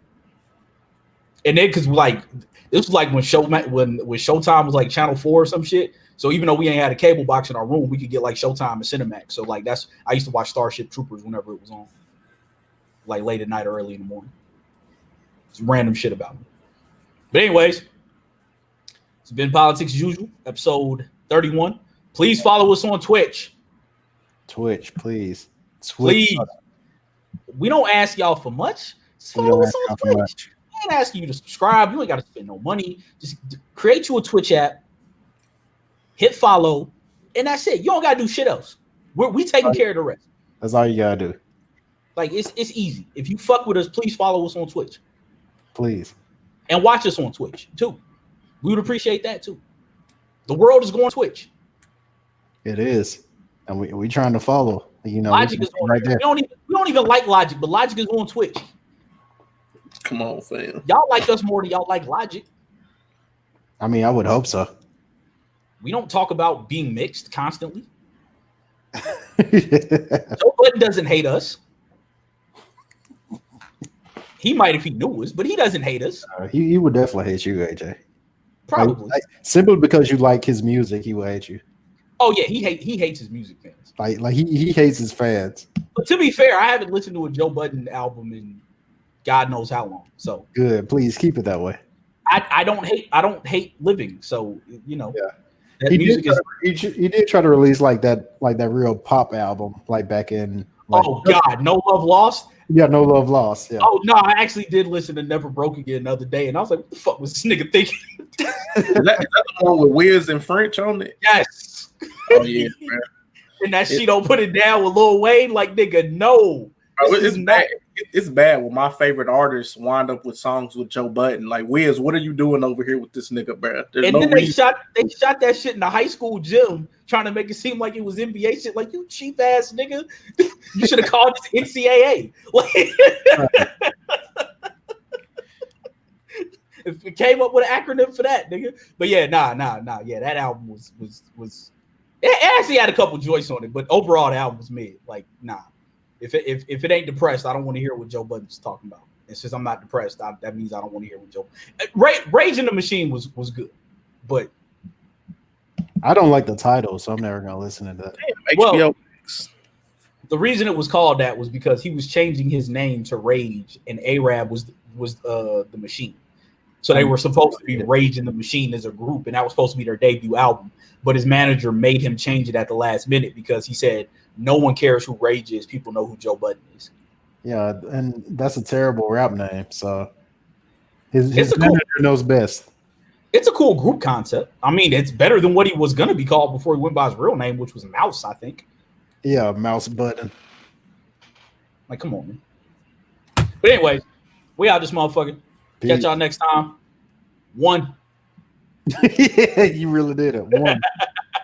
And then because like this was like when Showtime was like Channel 4 or some shit. So even though we ain't had a cable box in our room, we could get like Showtime and Cinemax. So like I used to watch Starship Troopers whenever it was on, like late at night or early in the morning. It's random shit about me. But anyways, it's been Politics as Usual, episode 31. Please follow us on Twitch. Twitch, please. Please. We don't ask y'all for much. Just follow us on Twitch. We ain't asking you to subscribe. You ain't got to spend no money. Just create you a Twitch app, hit follow, and that's it. You don't got to do shit else. We taking care of the rest. That's all you got to do. Like, it's easy. If you fuck with us, please follow us on Twitch. Please. And watch us on Twitch, too. We would appreciate that, too. The world is going Twitch. It is. And we trying to follow. Logic is on right there. We don't even like Logic, but Logic is on Twitch. Come on, fam. Y'all like us more than y'all like Logic. I mean, I would hope so. We don't talk about being mixed constantly. Joe Budden doesn't hate us. He might if he knew us, but he doesn't hate us. He would definitely hate you, AJ. Probably. Like, simply because you like his music, he will hate you. Oh yeah, he hates his music fans. Like he hates his fans. But to be fair, I haven't listened to a Joe Budden album in God knows how long. So good. Please keep it that way. I don't hate living. So Yeah. He did try to release like that real pop album like back in. Like, God, No Love Lost. Yeah, No Love Lost. Yeah. Oh no, I actually did listen to Never Broke Again the other day, and I was like, "What the fuck was this nigga thinking?" Is that the one with Wiz and French on it? Yes. Oh yeah, man. And that she don't put it down with Lil Wayne, like nigga, no. It's bad. It's bad when my favorite artists wind up with songs with Joe Budden. Like, Wiz, what are you doing over here with this nigga, bro? There's and no then reason. they shot that shit in the high school gym, trying to make it seem like it was NBA shit. Like, you cheap ass nigga, you should have called this NCAA. Like, if it came up with an acronym for that, nigga. But yeah, nah. Yeah, that album was. It actually had a couple joints on it, but overall the album was mid. Like, nah. If it ain't depressed, I don't want to hear what Joe Budden's talking about. And since I'm not depressed, that means I don't want to hear what Joe. Rage in the Machine was good, but I don't like the title, so I'm never gonna listen to that. Well, the reason it was called that was because he was changing his name to Rage, and Arab was the machine. So they were supposed to be Rage in the Machine as a group, and that was supposed to be their debut album. But his manager made him change it at the last minute because he said, no one cares who Rage is. People know who Joe Budden is. Yeah, and that's a terrible rap name. So his manager knows best. It's a cool group concept. I mean, it's better than what he was going to be called before he went by his real name, which was Mouse, I think. Yeah, Mouse Button. Like, come on, man. But anyway, we out this motherfucker. Catch y'all next time. 1. Yeah, you really did it. 1.